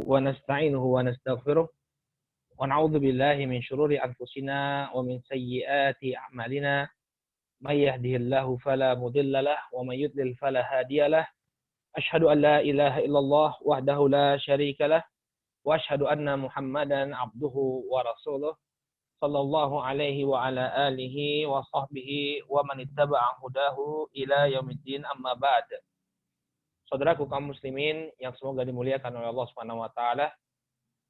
ونستعينه ونستغفره ونعوذ بالله من شرور أنفسنا ومن سيئات أعمالنا من يهده الله فلا مضل له ومن يضلل فلا هادي له أشهد أن لا إله إلا الله وحده لا شريك له وأشهد أن محمدا عبده ورسوله صلى الله عليه وعلى آله وصحبه ومن اتبع هداه إلى يوم الدين أما بعد. Saudaraku kaum muslimin yang semoga dimuliakan oleh Allah Subhanahu wa taala.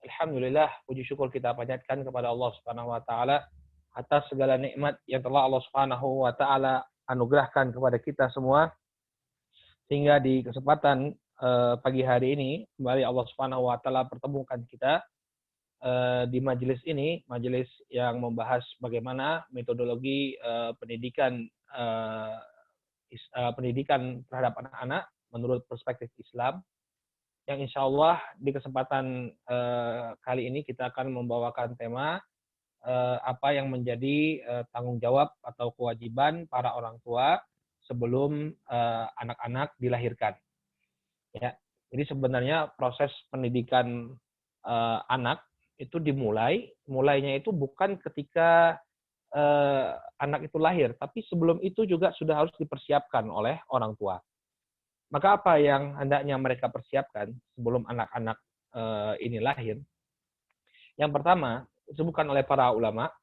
Alhamdulillah, puji syukur kita panjatkan kepada Allah Subhanahu wa taala atas segala nikmat yang telah Allah Subhanahu wa taala anugerahkan kepada kita semua, sehingga di kesempatan pagi hari ini kembali Allah Subhanahu wa taala pertemukan kita di majelis ini, majelis yang membahas bagaimana metodologi pendidikan pendidikan terhadap anak-anak menurut perspektif Islam, yang insya Allah di kesempatan kali ini kita akan membawakan tema apa yang menjadi tanggung jawab atau kewajiban para orang tua sebelum anak-anak dilahirkan. Ya, jadi sebenarnya proses pendidikan anak itu mulainya itu bukan ketika anak itu lahir, tapi sebelum itu juga sudah harus dipersiapkan oleh orang tua. Maka apa yang hendaknya mereka persiapkan sebelum anak-anak ini lahir? Yang pertama, disebutkan oleh para ulama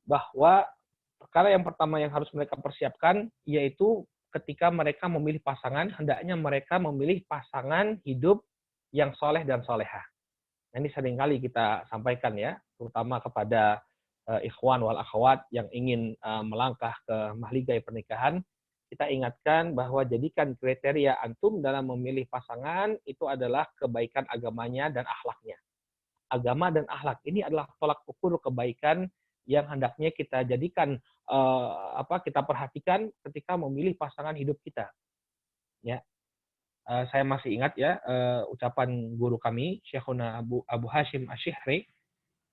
bahwa perkara yang pertama yang harus mereka persiapkan yaitu ketika mereka memilih pasangan, hendaknya mereka memilih pasangan hidup yang soleh dan solehah. Ini seringkali kita sampaikan ya, terutama kepada ikhwan wal akhwat yang ingin melangkah ke mahligai pernikahan. Kita ingatkan bahwa jadikan kriteria antum dalam memilih pasangan itu adalah kebaikan agamanya dan akhlaknya. Agama dan akhlak ini adalah tolak ukur kebaikan yang hendaknya kita jadikan kita perhatikan ketika memilih pasangan hidup kita. Ya, saya masih ingat ya ucapan guru kami Syekhuna Abu Hashim Asyihri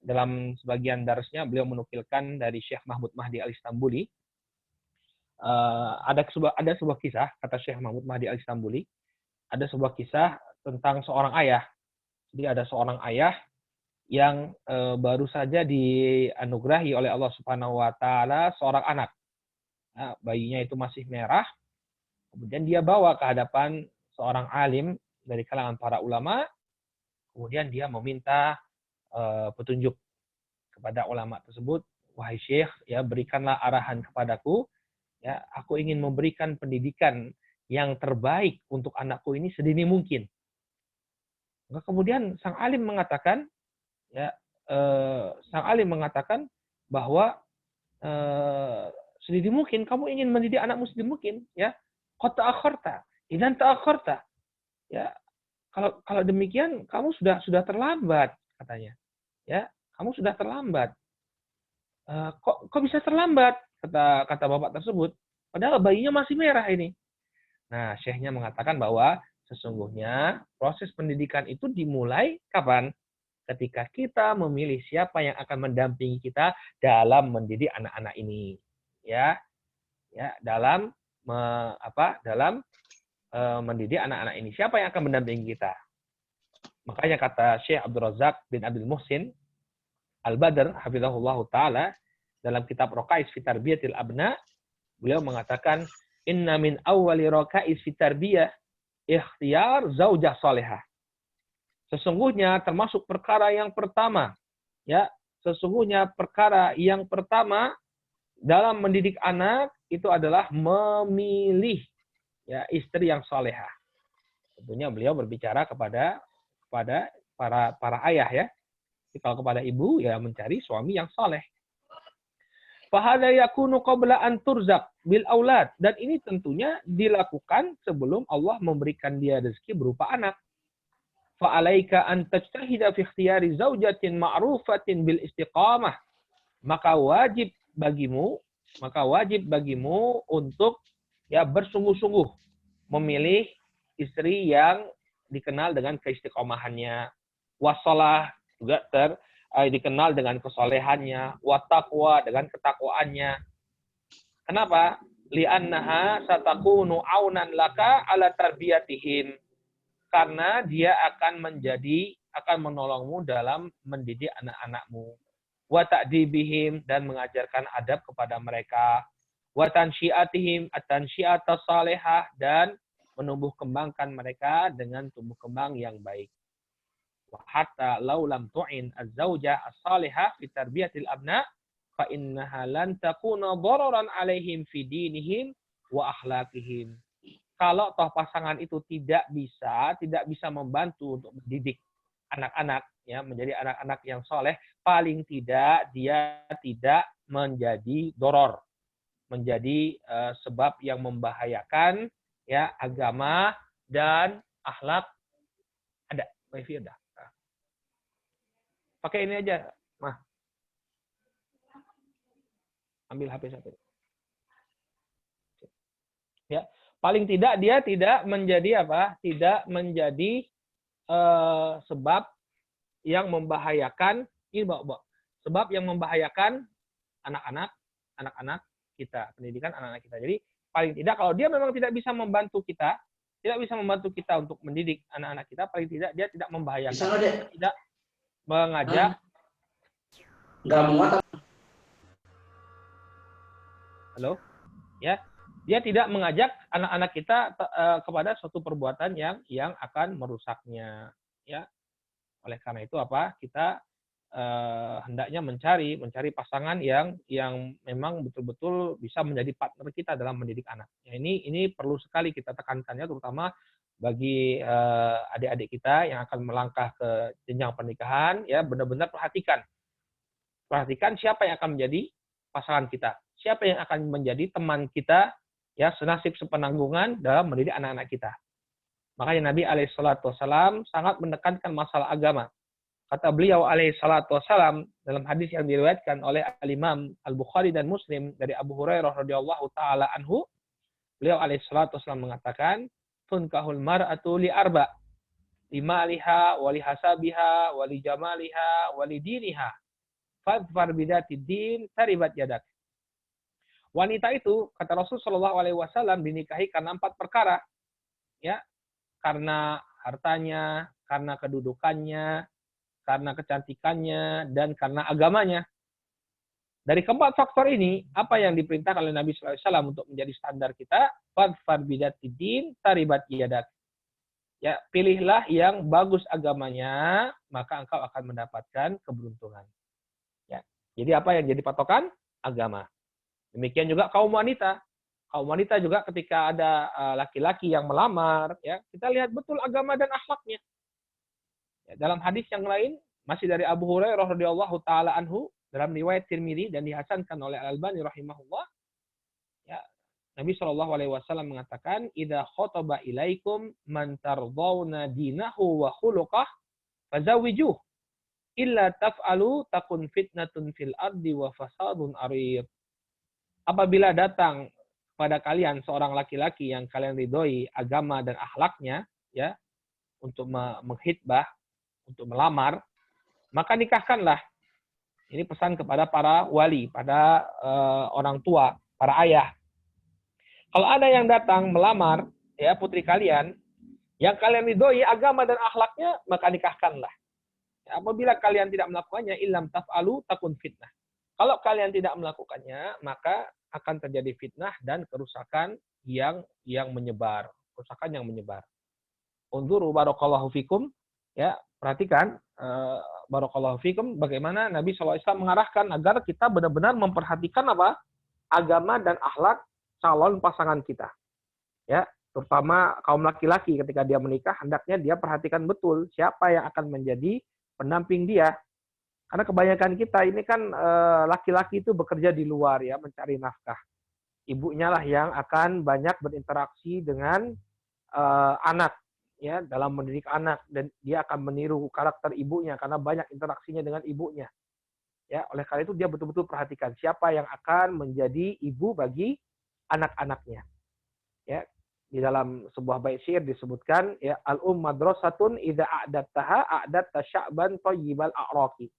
dalam sebagian darsnya, beliau menukilkan dari Syekh Mahmud Mahdi Al-Istambuli. Ada sebuah kisah, kata Syekh Mahmud Mahdi Al-Istambuli, ada sebuah kisah tentang seorang ayah. Jadi ada seorang ayah yang baru saja dianugerahi oleh Allah Subhanahu wa taala seorang anak. Nah, bayinya itu masih merah. Kemudian dia bawa ke hadapan seorang alim dari kalangan para ulama. Kemudian dia meminta petunjuk kepada ulama tersebut. Wahai Syekh, ya berikanlah arahan kepadaku. Ya, aku ingin memberikan pendidikan yang terbaik untuk anakku ini sedini mungkin. Maka kemudian sang alim mengatakan, bahwa sedini mungkin kamu ingin mendidik anakmu sedini mungkin, ya. Qad ta'akhkharta, idzan ta'akhkharta. Ya, kalau demikian kamu sudah terlambat, katanya. Ya, kamu sudah terlambat. Kok bisa terlambat? Kata bapak tersebut, padahal bayinya masih merah ini. Nah, syekhnya mengatakan bahwa sesungguhnya proses pendidikan itu dimulai kapan? Ketika kita memilih siapa yang akan mendampingi kita dalam mendidik anak-anak ini. Ya, dalam mendidik anak-anak ini. Siapa yang akan mendampingi kita? Makanya kata Syekh Abdul Razak bin Abdul Muhsin Al-Badr hafizahullah taala dalam kitab Raqais fi Tarbiyatil Abna, beliau mengatakan, inna min awwali raqais fi tarbiyah ikhtiyar zaujah salihah. Sesungguhnya termasuk perkara yang pertama, ya, sesungguhnya perkara yang pertama dalam mendidik anak itu adalah memilih ya istri yang salehah. Tentunya beliau berbicara kepada para ayah ya. Kalau kepada ibu ya mencari suami yang saleh. Fahada yakunu qabla an turzaq bil aulad, dan ini tentunya dilakukan sebelum Allah memberikan dia rezeki berupa anak. Fa alaika an tajtahida fi ikhtiyari zaujatin ma'rufatin bil istiqamah. Maka wajib bagimu untuk ya bersungguh-sungguh memilih istri yang dikenal dengan keistiqomahannya, wasalah juga dikenal dengan kesolehannya, wattaqwa dengan ketakwaannya. Kenapa? Li'annaha satakunu aunan laka ala tarbiyatihim. Karena dia akan menjadi akan menolongmu dalam mendidik anak-anakmu. Wa ta'dibihim, dan mengajarkan adab kepada mereka. Wa tansyiatihim at-tansyiata salihah, dan menumbuh kembangkan mereka dengan tumbuh kembang yang baik. Wa hatta law lam tu'in az-zaujah as-salihah fi tarbiyatil abna fa innaha lan takuna dararan 'alaihim fi dinihim wa akhlaqihim. Kalau toh pasangan itu tidak bisa membantu untuk mendidik anak-anak ya menjadi anak-anak yang soleh, paling tidak dia tidak menjadi doror, menjadi sebab yang membahayakan ya agama dan akhlak. Ada wifi ada. Pakai ini aja, mah. Ambil HP satu. Ya, paling tidak dia tidak menjadi apa? Tidak menjadi sebab yang membahayakan ini, Mbak. Sebab yang membahayakan anak-anak kita, pendidikan anak-anak kita. Jadi paling tidak kalau dia memang tidak bisa membantu kita untuk mendidik anak-anak kita, paling tidak dia tidak membahayakan, tidak mengajak. Nggak muat. Halo, ya. Dia tidak mengajak anak-anak kita kepada suatu perbuatan yang akan merusaknya, ya. Oleh karena itu apa? Kita hendaknya mencari pasangan yang memang betul-betul bisa menjadi partner kita dalam mendidik anak. Ya, ini perlu sekali kita tekankannya, terutama bagi adik-adik kita yang akan melangkah ke jenjang pernikahan, ya benar-benar perhatikan siapa yang akan menjadi pasangan kita, siapa yang akan menjadi teman kita, ya senasib sepenanggungan dalam mendidik anak-anak kita. Makanya Nabi Alaihissalam sangat menekankan masalah agama. Kata beliau Alaihissalam dalam hadis yang diriwayatkan oleh Al-Imam Al-Bukhari dan Muslim dari Abu Hurairah radhiyallahu taala anhu, beliau Alaihissalam mengatakan, tunkahul mar'atu li arba, limaliha, wali hasabiha, wali jamaliha, wali diniha. Fadfar bidatid din taribat yadak. Wanita itu, kata Rasul Shallallahu Alaihi Wasallam, dinikahi karena 4 perkara, ya, karena hartanya, karena kedudukannya, karena kecantikannya, dan karena agamanya. Dari keempat faktor ini, apa yang diperintahkan oleh Nabi Shallallahu Alaihi Wasallam untuk menjadi standar kita? Fadfar bidatid din taribat yadak. Ya, pilihlah yang bagus agamanya, maka engkau akan mendapatkan keberuntungan. Ya, jadi apa yang jadi patokan? Agama. Demikian juga kaum wanita. Kaum wanita juga ketika ada laki-laki yang melamar, ya kita lihat betul agama dan akhlaknya. Ya, dalam hadis yang lain masih dari Abu Hurairah radhiyallahu taala anhu dalam riwayat Tirmidzi dan dihasankan oleh Al-Albani rahimahullah, ya Nabi Shallallahu Alaihi Wasallam mengatakan, "Idza khotaba ilaikum man tardawna dinahu wa khuluqah, fazawijuh. Illa taf'alu takun fitnatun fil ardi wa fasadun arid." Apabila datang pada kalian seorang laki-laki yang kalian ridhoi agama dan akhlaknya, ya, untuk menghitbah, untuk melamar, maka nikahkanlah. Ini pesan kepada para wali, pada orang tua, para ayah. Kalau ada yang datang melamar, ya putri kalian, yang kalian ridhoi agama dan akhlaknya, maka nikahkanlah. Ya, apabila kalian tidak melakukannya, illam taf'alu takun fitnah. Kalau kalian tidak melakukannya, maka akan terjadi fitnah dan kerusakan yang menyebar, kerusakan yang menyebar. Unzuru barakallahu fikum, ya perhatikan barakallahu fikum bagaimana Nabi SAW mengarahkan agar kita benar-benar memperhatikan apa? Agama dan akhlak calon pasangan kita. Ya, terutama kaum laki-laki ketika dia menikah, hendaknya dia perhatikan betul siapa yang akan menjadi pendamping dia. Karena kebanyakan kita ini kan laki-laki itu bekerja di luar ya, mencari nafkah. Ibunya lah yang akan banyak berinteraksi dengan anak ya, dalam mendidik anak, dan dia akan meniru karakter ibunya karena banyak interaksinya dengan ibunya. Ya, oleh karena itu dia betul-betul perhatikan siapa yang akan menjadi ibu bagi anak-anaknya. Ya, di dalam sebuah bait syair disebutkan ya, al-madrasatun idza a'dattaha a'datta sya'ban thayyibal a'raqi.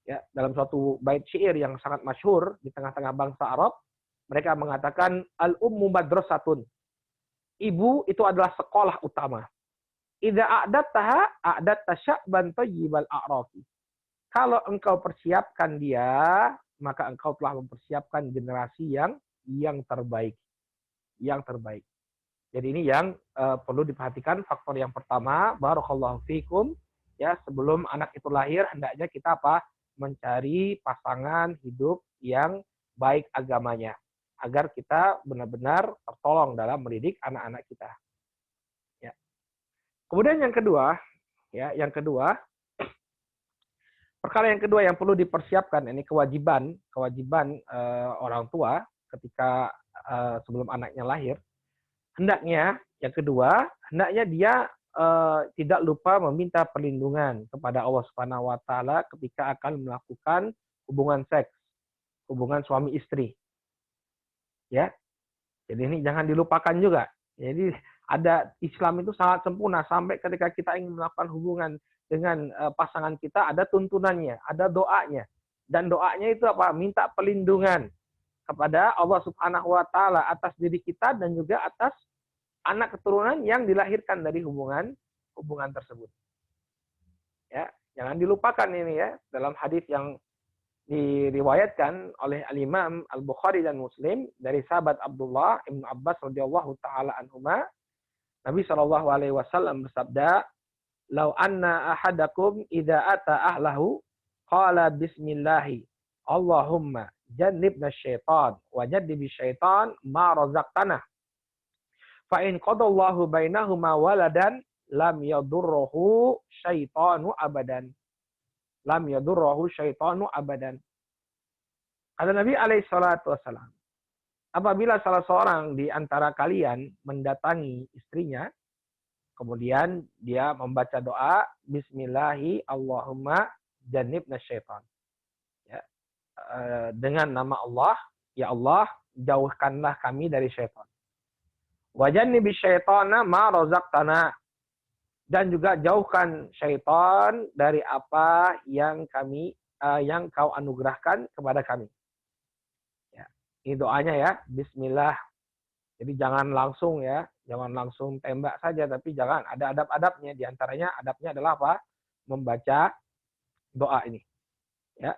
Ya, dalam suatu bait syair yang sangat masyhur di tengah-tengah bangsa Arab, mereka mengatakan al-ummu madrasatun. Ibu itu adalah sekolah utama. idza a'dattaha a'datta sya'ban thayyibal a'rafi. Kalau engkau persiapkan dia, maka engkau telah mempersiapkan generasi yang terbaik, yang terbaik. Jadi ini yang perlu diperhatikan. Faktor yang pertama, barakallahu fikum, ya, sebelum anak itu lahir hendaknya kita apa? Mencari pasangan hidup yang baik agamanya, agar kita benar-benar tertolong dalam mendidik anak-anak kita. Ya. Kemudian yang kedua, perkara yang kedua yang perlu dipersiapkan, ini kewajiban orang tua ketika sebelum anaknya lahir. Hendaknya dia tidak lupa meminta perlindungan kepada Allah Subhanahu wa taala ketika akan melakukan hubungan seks, hubungan suami istri. Ya. Jadi ini jangan dilupakan juga. Jadi ada Islam itu sangat sempurna sampai ketika kita ingin melakukan hubungan dengan pasangan kita ada tuntunannya, ada doanya. Dan doanya itu apa? Minta perlindungan kepada Allah Subhanahu wa taala atas diri kita dan juga atas anak keturunan yang dilahirkan dari hubungan tersebut. Ya, jangan dilupakan ini ya, dalam hadis yang diriwayatkan oleh Al-Imam Al-Bukhari dan Muslim dari sahabat Abdullah Ibn Abbas radhiyallahu taala anhuma, Nabi Shallallahu alaihi wasallam bersabda, "Lau anna ahadakum idza ata ahlahu qala bismillahi Allahumma jannibna syaitan wa jannibi syaitan ma razaqtana. Fa in qadallahu bainahuma waladan lam yadurruhu syaitanu abadan." Lam yadurruhu syaitanu abadan. Kata Nabi alaihi salatu wasallam, apabila salah seorang di antara kalian mendatangi istrinya, kemudian dia membaca doa, Bismillahi Allahumma jannibna syaitan. Ya, dengan nama Allah, ya Allah, jauhkanlah kami dari syaitan. Wa jannibi syaitana ma razaqtana. Dan juga jauhkan syaitan dari apa yang kau anugerahkan kepada kami. Ya, ini doanya ya, Bismillah. Jadi jangan langsung tembak saja, tapi jangan, ada adab-adabnya. Di antaranya adabnya adalah apa? Membaca doa ini. Ya.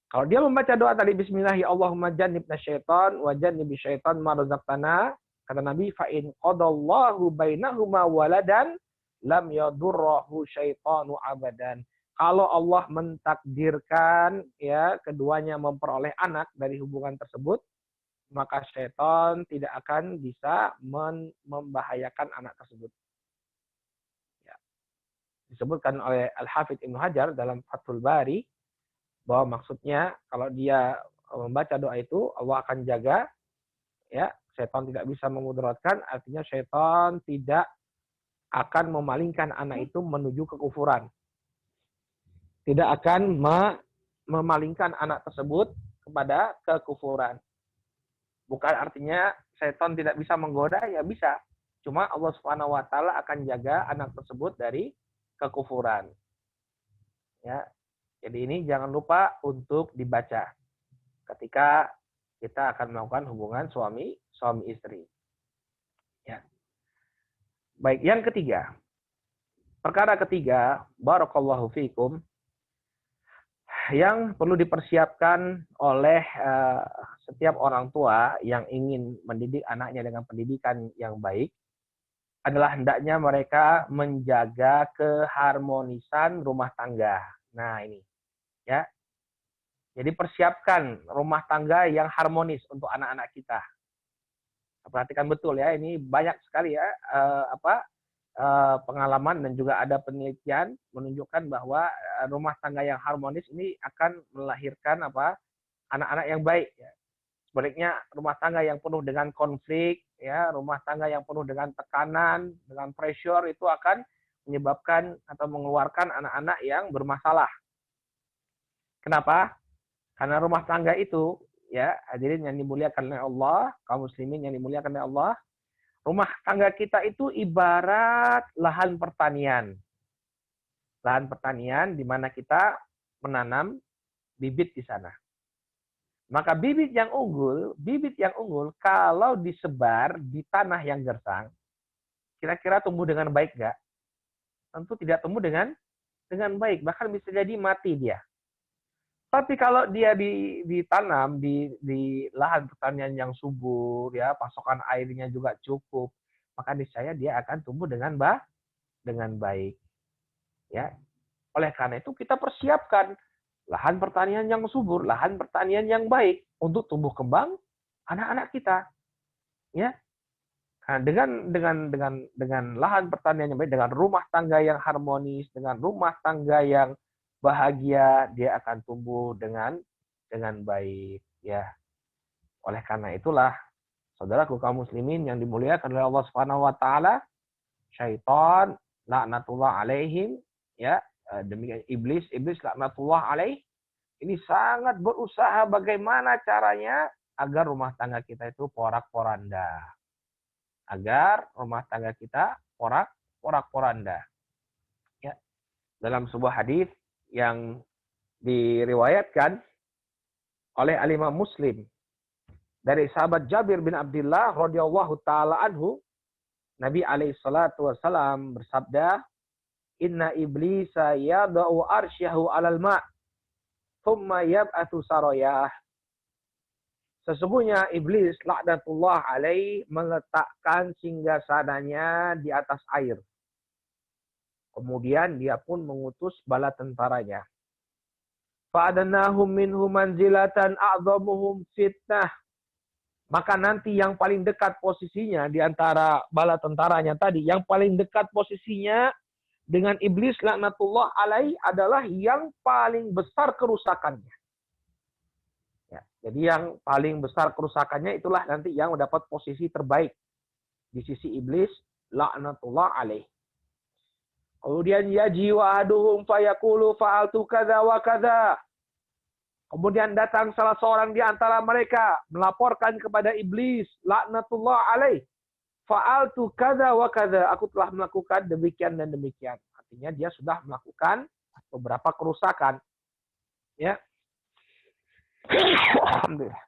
Kalau dia membaca doa tadi Bismillahi Allahumma jannibna syaitan wa jannibi syaitan ma razaqtana, kata Nabi, fa in qadallahu bainahuma waladan lam yadurruhu syaitanu abadan. Kalau Allah mentakdirkan ya keduanya memperoleh anak dari hubungan tersebut, maka syaitan tidak akan bisa membahayakan anak tersebut. Ya. Disebutkan oleh Al-Hafidz Ibnu Hajar dalam Fathul Bari bahwa maksudnya kalau dia membaca doa itu Allah akan jaga, ya, syaitan tidak bisa memudaratkan, artinya syaitan tidak akan memalingkan anak itu menuju kekufuran. Tidak akan memalingkan anak tersebut kepada kekufuran. Bukan artinya syaitan tidak bisa menggoda, ya bisa. Cuma Allah Subhanahu wa taala akan jaga anak tersebut dari kekufuran. Ya. Jadi ini jangan lupa untuk dibaca ketika kita akan melakukan hubungan suami istri. Ya. Baik, yang ketiga. Perkara ketiga, barakallahu fikum, yang perlu dipersiapkan oleh setiap orang tua yang ingin mendidik anaknya dengan pendidikan yang baik adalah hendaknya mereka menjaga keharmonisan rumah tangga. Nah, ini. Ya. Jadi persiapkan rumah tangga yang harmonis untuk anak-anak kita. Perhatikan betul ya, ini banyak sekali ya pengalaman dan juga ada penelitian menunjukkan bahwa rumah tangga yang harmonis ini akan melahirkan anak-anak yang baik. Ya. Sebaliknya rumah tangga yang penuh dengan konflik, ya, rumah tangga yang penuh dengan tekanan, dengan pressure itu akan menyebabkan atau mengeluarkan anak-anak yang bermasalah. Kenapa? Karena rumah tangga itu, ya, hadirin yang dimuliakan oleh Allah, kaum muslimin yang dimuliakan oleh Allah, rumah tangga kita itu ibarat lahan pertanian. Lahan pertanian di mana kita menanam bibit di sana. Maka bibit yang unggul kalau disebar di tanah yang gersang, kira-kira tumbuh dengan baik nggak? Tentu tidak tumbuh dengan baik, bahkan bisa jadi mati dia. Tapi kalau dia ditanam di lahan pertanian yang subur, ya pasokan airnya juga cukup, maka niscaya dia akan tumbuh dengan baik. Ya, oleh karena itu kita persiapkan lahan pertanian yang subur, lahan pertanian yang baik untuk tumbuh kembang anak-anak kita. Ya, nah, dengan lahan pertanian yang baik, dengan rumah tangga yang harmonis, dengan rumah tangga yang bahagia, dia akan tumbuh dengan baik. Ya, oleh karena itulah, saudaraku kaum muslimin yang dimuliakan oleh Allah Subhanahu Wa Taala, syaitan laknatullah alaihim, ya demikian iblis laknatullah alaih, ini sangat berusaha bagaimana caranya agar rumah tangga kita itu porak-poranda. Agar rumah tangga kita porak-poranda. Ya. Dalam sebuah hadis yang diriwayatkan oleh Al-Imam Muslim dari sahabat Jabir bin Abdullah radhiyallahu taala anhu, Nabi alaihi salatu wasalam bersabda, "Inna iblisa yada'u arsyahu 'alal ma', thumma yab'atsu sarayah." Sesungguhnya iblis laknatullah alaih meletakkan singgasananya di atas air. Kemudian dia pun mengutus bala tentaranya. Fa'adannahum minhu manzilatan a'dhamuhum fitnah. Maka nanti yang paling dekat posisinya di antara bala tentaranya tadi, yang paling dekat posisinya dengan iblis laknatullah alaih adalah yang paling besar kerusakannya. Ya, jadi yang paling besar kerusakannya itulah nanti yang mendapat posisi terbaik di sisi iblis laknatullah alaih. Kemudian yaji wa'aduhum fayaqulu fa'altu kadza wa kadza. Kemudian datang salah seorang di antara mereka melaporkan kepada iblis laknatullah alaih, fa'altu kadza wa kadza, aku telah melakukan demikian dan demikian. Artinya dia sudah melakukan beberapa kerusakan. Ya. Alhamdulillah.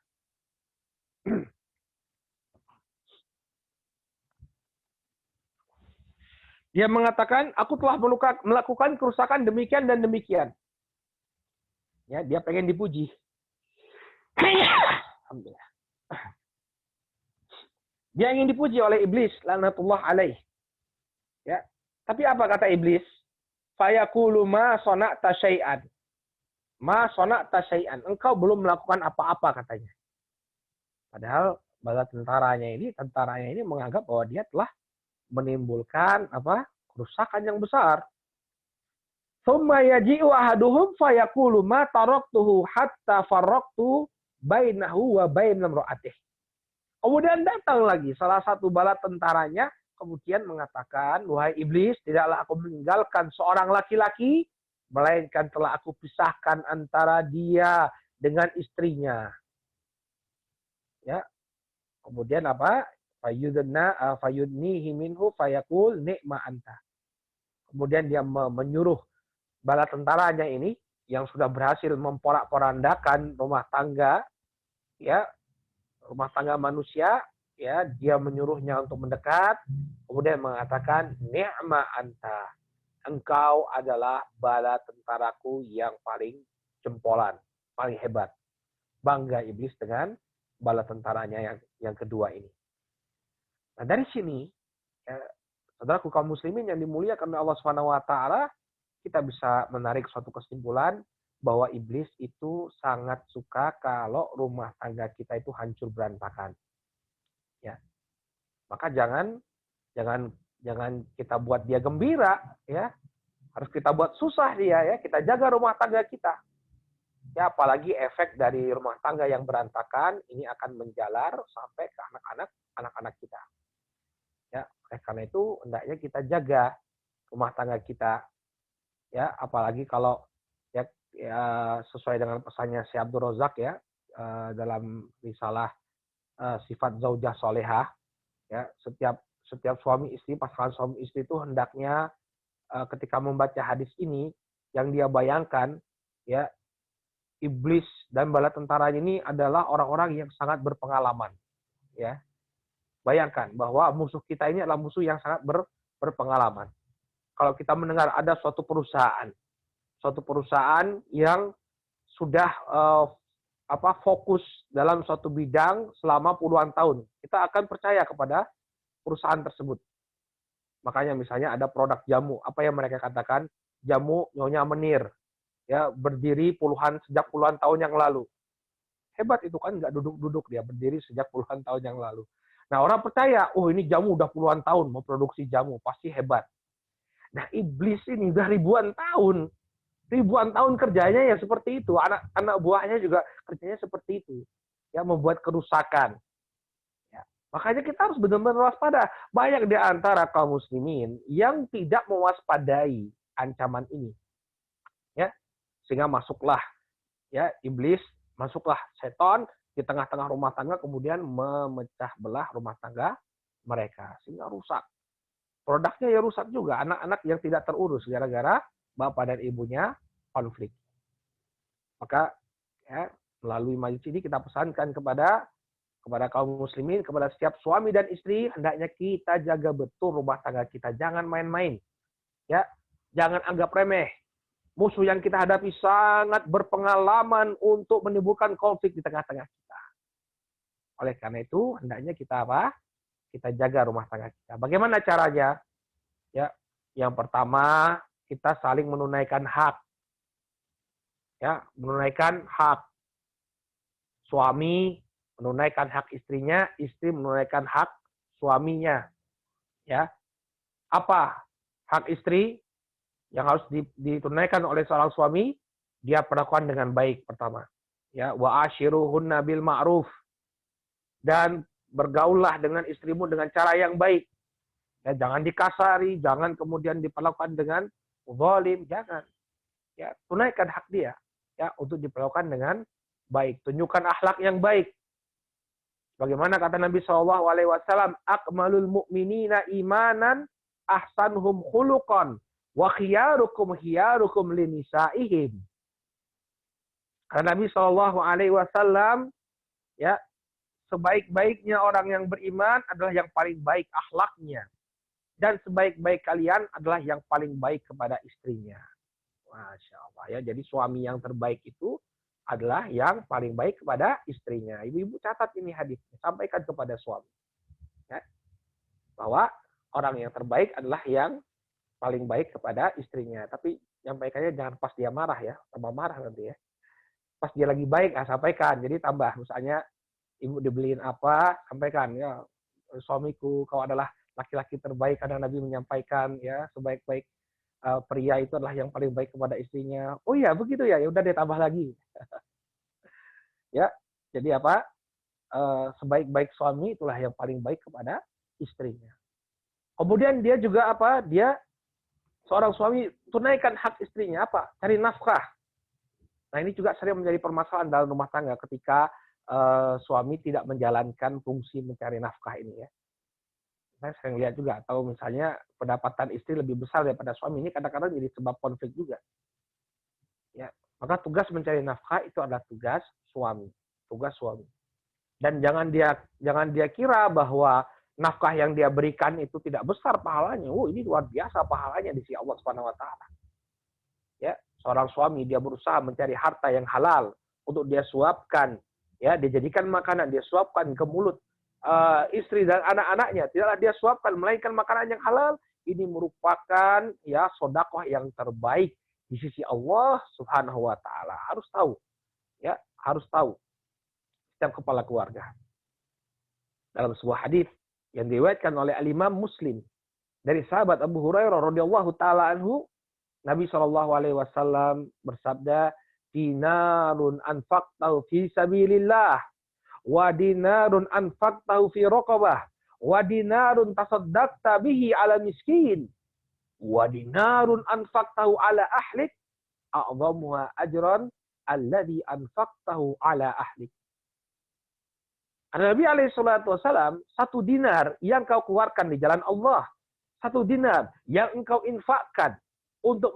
Dia mengatakan, aku telah melakukan kerusakan demikian dan demikian. Ya, dia pengen dipuji. Alhamdulillah. Dia ingin dipuji oleh iblis, laknatullah alaih. Ya. Tapi apa kata iblis? Fayaqulu ma sana'ta syai'an. Ma sana'ta syai'an. Engkau belum melakukan apa-apa katanya. Padahal bala tentaranya ini menganggap bahwa dia telah menimbulkan kerusakan yang besar. Tsumma yaji'u ahaduhum fayaqulu ma taraktuhu hatta farraqtu bainahu wa bain imra'atihi. Kemudian datang lagi salah satu bala tentaranya kemudian mengatakan, "Wahai iblis, tidaklah aku meninggalkan seorang laki-laki melainkan telah aku pisahkan antara dia dengan istrinya." Ya. Kemudian apa? Fayudnihi minhu fayaqul ni'ma anta. Kemudian dia menyuruh bala tentaranya ini yang sudah berhasil memporak-porandakan rumah tangga, ya, rumah tangga manusia, ya, dia menyuruhnya untuk mendekat, kemudian mengatakan ni'ma anta. Engkau adalah bala tentaraku yang paling jempolan, paling hebat. Bangga iblis dengan bala tentaranya yang kedua ini. Nah, dari sini, ya, saudaraku kaum muslimin yang dimuliakan oleh Allah Subhanahu wa taala, kita bisa menarik suatu kesimpulan bahwa iblis itu sangat suka kalau rumah tangga kita itu hancur berantakan. Ya. Maka jangan kita buat dia gembira, ya. Harus kita buat susah dia, ya. Kita jaga rumah tangga kita. Ya, apalagi efek dari rumah tangga yang berantakan ini akan menjalar sampai ke anak-anak kita. Ya, karena itu hendaknya kita jaga rumah tangga kita. Ya, apalagi kalau ya sesuai dengan pesannya Syekh Abdul Razak, ya, dalam risalah sifat zaujah solehah, ya, setiap suami istri, pasangan suami istri itu hendaknya ketika membaca hadis ini yang dia bayangkan, ya, iblis dan bala tentara ini adalah orang-orang yang sangat berpengalaman, ya. Bayangkan bahwa musuh kita ini adalah musuh yang sangat berpengalaman. Kalau kita mendengar ada suatu perusahaan yang sudah fokus dalam suatu bidang selama puluhan tahun, kita akan percaya kepada perusahaan tersebut. Makanya misalnya ada produk jamu, apa yang mereka katakan? Jamu Nyonya Menir, ya, berdiri sejak puluhan tahun yang lalu. Hebat itu kan, nggak duduk-duduk, dia berdiri sejak puluhan tahun yang lalu. Nah, orang percaya, oh ini jamu udah puluhan tahun memproduksi jamu, pasti hebat. Nah, iblis ini udah ribuan tahun kerjanya ya seperti itu. Anak buahnya juga kerjanya seperti itu, ya, membuat kerusakan. Ya. Makanya kita harus benar-benar waspada. Banyak di antara kaum muslimin yang tidak mewaspadai ancaman ini, ya, sehingga masuklah, ya, iblis, masuklah setan di tengah-tengah rumah tangga, kemudian memecah belah rumah tangga mereka sehingga rusak. Produknya ya rusak juga. Anak-anak yang tidak terurus gara-gara bapak dan ibunya konflik. Maka, ya, melalui majelis ini kita pesankan kepada kaum muslimin, kepada setiap suami dan istri, hendaknya kita jaga betul rumah tangga kita. Jangan main-main. Ya, jangan anggap remeh. Musuh yang kita hadapi sangat berpengalaman untuk menimbulkan konflik di tengah-tengah kita. Oleh karena itu, hendaknya kita kita jaga rumah tangga kita. Bagaimana caranya? Ya, yang pertama, kita saling menunaikan hak. Ya, menunaikan hak. Suami menunaikan hak istrinya, istri menunaikan hak suaminya. Ya. Apa hak istri yang harus ditunaikan oleh seorang suami? Dia perlakukan dengan baik pertama. Ya, wa ashiruhunna bil ma'ruf. Dan bergaullah dengan istrimu dengan cara yang baik. Ya, jangan dikasari, jangan kemudian diperlakukan dengan zalim, jangan. Ya, tunaikan hak dia, ya, untuk diperlakukan dengan baik. Tunjukkan akhlak yang baik. Bagaimana kata Nabi SAW, akmalul mu'minina imanan ahsanuhum khuluqan wa khiyarukum linisa'ihim. Karena Nabi SAW, ya, sebaik-baiknya orang yang beriman adalah yang paling baik akhlaknya. Dan sebaik-baik kalian adalah yang paling baik kepada istrinya. Masya Allah, ya. Jadi suami yang terbaik itu adalah yang paling baik kepada istrinya. Ibu-ibu catat ini hadisnya, sampaikan kepada suami. Ya. Bahwa orang yang terbaik adalah yang paling baik kepada istrinya. Tapi nyampaikannya jangan pas dia marah, ya. Tambah marah nanti, ya. Pas dia lagi baik, sampaikan. Jadi tambah, misalnya ibu dibeliin apa, sampaikan, ya, suamiku, kau adalah laki-laki terbaik, karena Nabi menyampaikan, ya, sebaik-baik pria itu adalah yang paling baik kepada istrinya. Oh iya, begitu ya, ya udah dia tambah lagi. Ya, jadi apa? Sebaik-baik suami itulah yang paling baik kepada istrinya. Kemudian dia juga apa? Dia seorang suami tunaikan hak istrinya apa? Cari nafkah. Nah, ini juga sering menjadi permasalahan dalam rumah tangga ketika suami tidak menjalankan fungsi mencari nafkah ini, ya. Saya sering lihat juga, atau misalnya pendapatan istri lebih besar daripada suami, ini kadang-kadang jadi sebab konflik juga. Ya, maka tugas mencari nafkah itu adalah tugas suami. Dan jangan dia kira bahwa nafkah yang dia berikan itu tidak besar pahalanya. Oh, ini luar biasa pahalanya di sisi Allah Subhanahu wa taala. Ya, seorang suami dia berusaha mencari harta yang halal untuk dia suapkan, ya, dia jadikan makanan, dia suapkan ke mulut istri dan anak-anaknya, tidaklah dia suapkan melainkan makanan yang halal. Ini merupakan, ya, sedekah yang terbaik di sisi Allah Subhanahu wa taala. Harus tahu, ya, harus tahu setiap kepala keluarga. Dalam sebuah hadis yang diriwayatkan oleh Al-Imam Muslim dari sahabat Abu Hurairah radhiyallahu taala anhu, Nabi SAW bersabda, dinarun anfaqtahu fi sabilillah, wa dinarun anfaqtahu fi raqabah, wa dinarun tasaddaqta bihi ala miskin, wa dinarun anfaqtahu ala ahlik, a'dhamuha ajran alladhi anfaqtahu ala ahlik. Nabi SAW, 1 dinar yang kau keluarkan di jalan Allah, 1 dinar yang engkau infakkan untuk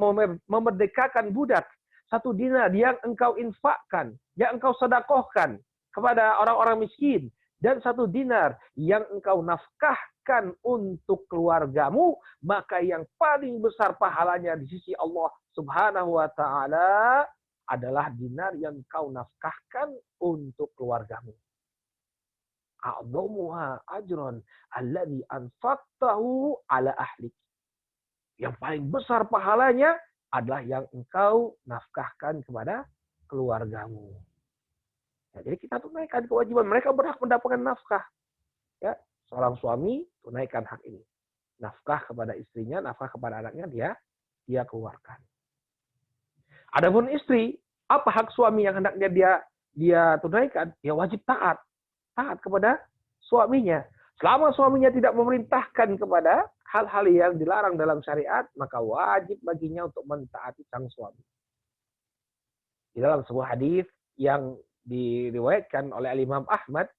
memerdekakan budak, 1 dinar yang engkau infakkan, yang engkau sedekahkan kepada orang-orang miskin, dan 1 dinar yang engkau nafkahkan untuk keluargamu, maka yang paling besar pahalanya di sisi Allah Subhanahu wa taala adalah dinar yang engkau nafkahkan untuk keluargamu. A'dhamuha ajran alladhi anfaqtahu ala ahlik. Yang paling besar pahalanya adalah yang engkau nafkahkan kepada keluargamu. Ya, jadi kita tunaikan kewajiban. Mereka berhak mendapatkan nafkah. Ya, seorang suami tunaikan hak ini. Nafkah kepada istrinya, nafkah kepada anaknya dia keluarkan. Adapun istri, apa hak suami yang hendaknya dia tunaikan? Ya wajib taat kepada suaminya. Selama suaminya tidak memerintahkan kepada hal-hal yang dilarang dalam syariat, maka wajib baginya untuk mentaati sang suami. Di dalam sebuah hadis yang diriwayatkan oleh Imam Ahmad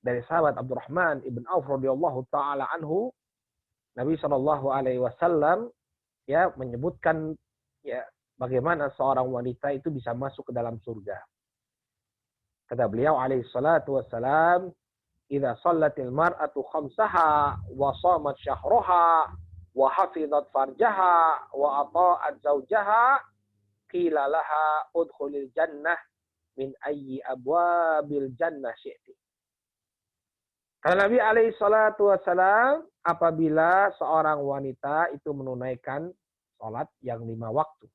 dari sahabat Abdurrahman ibn Auf radhiyallahu taala anhu, Nabi Shallallahu alaihi wasallam ya menyebutkan ya bagaimana seorang wanita itu bisa masuk ke dalam surga. Kata beliau alaihi salatu wassalam, "Idza shallatil mar'atu khamsaha wa shamat syahraha wa hafizat farjaha wa ata'at zawjaha qila laha udkhulil jannah min ayyi abwabil jannah syi'ti." Kata Nabi alaihi salatu wassalam, apabila seorang wanita itu menunaikan salat yang 5 waktu,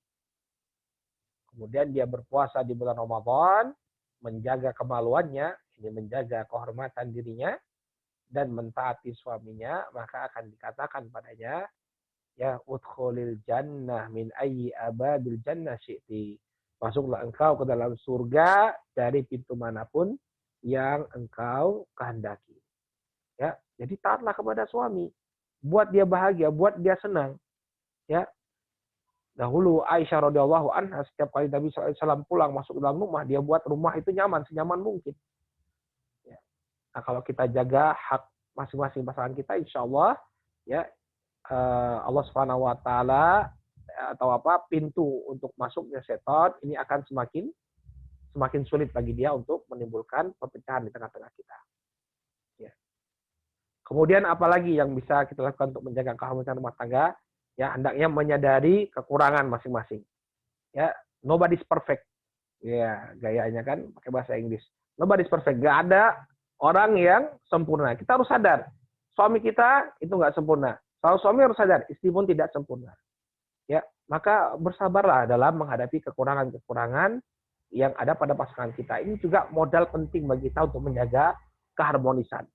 kemudian dia berpuasa di bulan Ramadan, menjaga kemaluannya, ini menjaga kehormatan dirinya, dan mentaati suaminya, maka akan dikatakan padanya, ya udkhulil jannah min ayyi ababil jannah syi'ti. Masuklah engkau ke dalam surga dari pintu manapun yang engkau kehendaki. Ya, jadi taatlah kepada suami. Buat dia bahagia, buat dia senang. Ya. Dahulu Aisyah radhiyallahu anha setiap kali Nabi SAW pulang masuk dalam rumah, dia buat rumah itu nyaman, senyaman mungkin. Ya. Nah, kalau kita jaga hak masing-masing pasangan kita, insya Allah ya Allah Subhanahu Wa Taala atau pintu untuk masuknya setan ini akan semakin sulit bagi dia untuk menimbulkan perpecahan di tengah-tengah kita. Ya. Kemudian apalagi yang bisa kita lakukan untuk menjaga keharmonisan rumah tangga? Ya, hendaknya menyadari kekurangan masing-masing. Ya, nobody's perfect. Ya, gayanya kan pakai bahasa Inggris. Nobody's perfect. Gak ada orang yang sempurna. Kita harus sadar, suami kita itu nggak sempurna. Kalau suami harus sadar, istri pun tidak sempurna. Ya, maka bersabarlah dalam menghadapi kekurangan-kekurangan yang ada pada pasangan kita. Ini juga modal penting bagi kita untuk menjaga keharmonisan.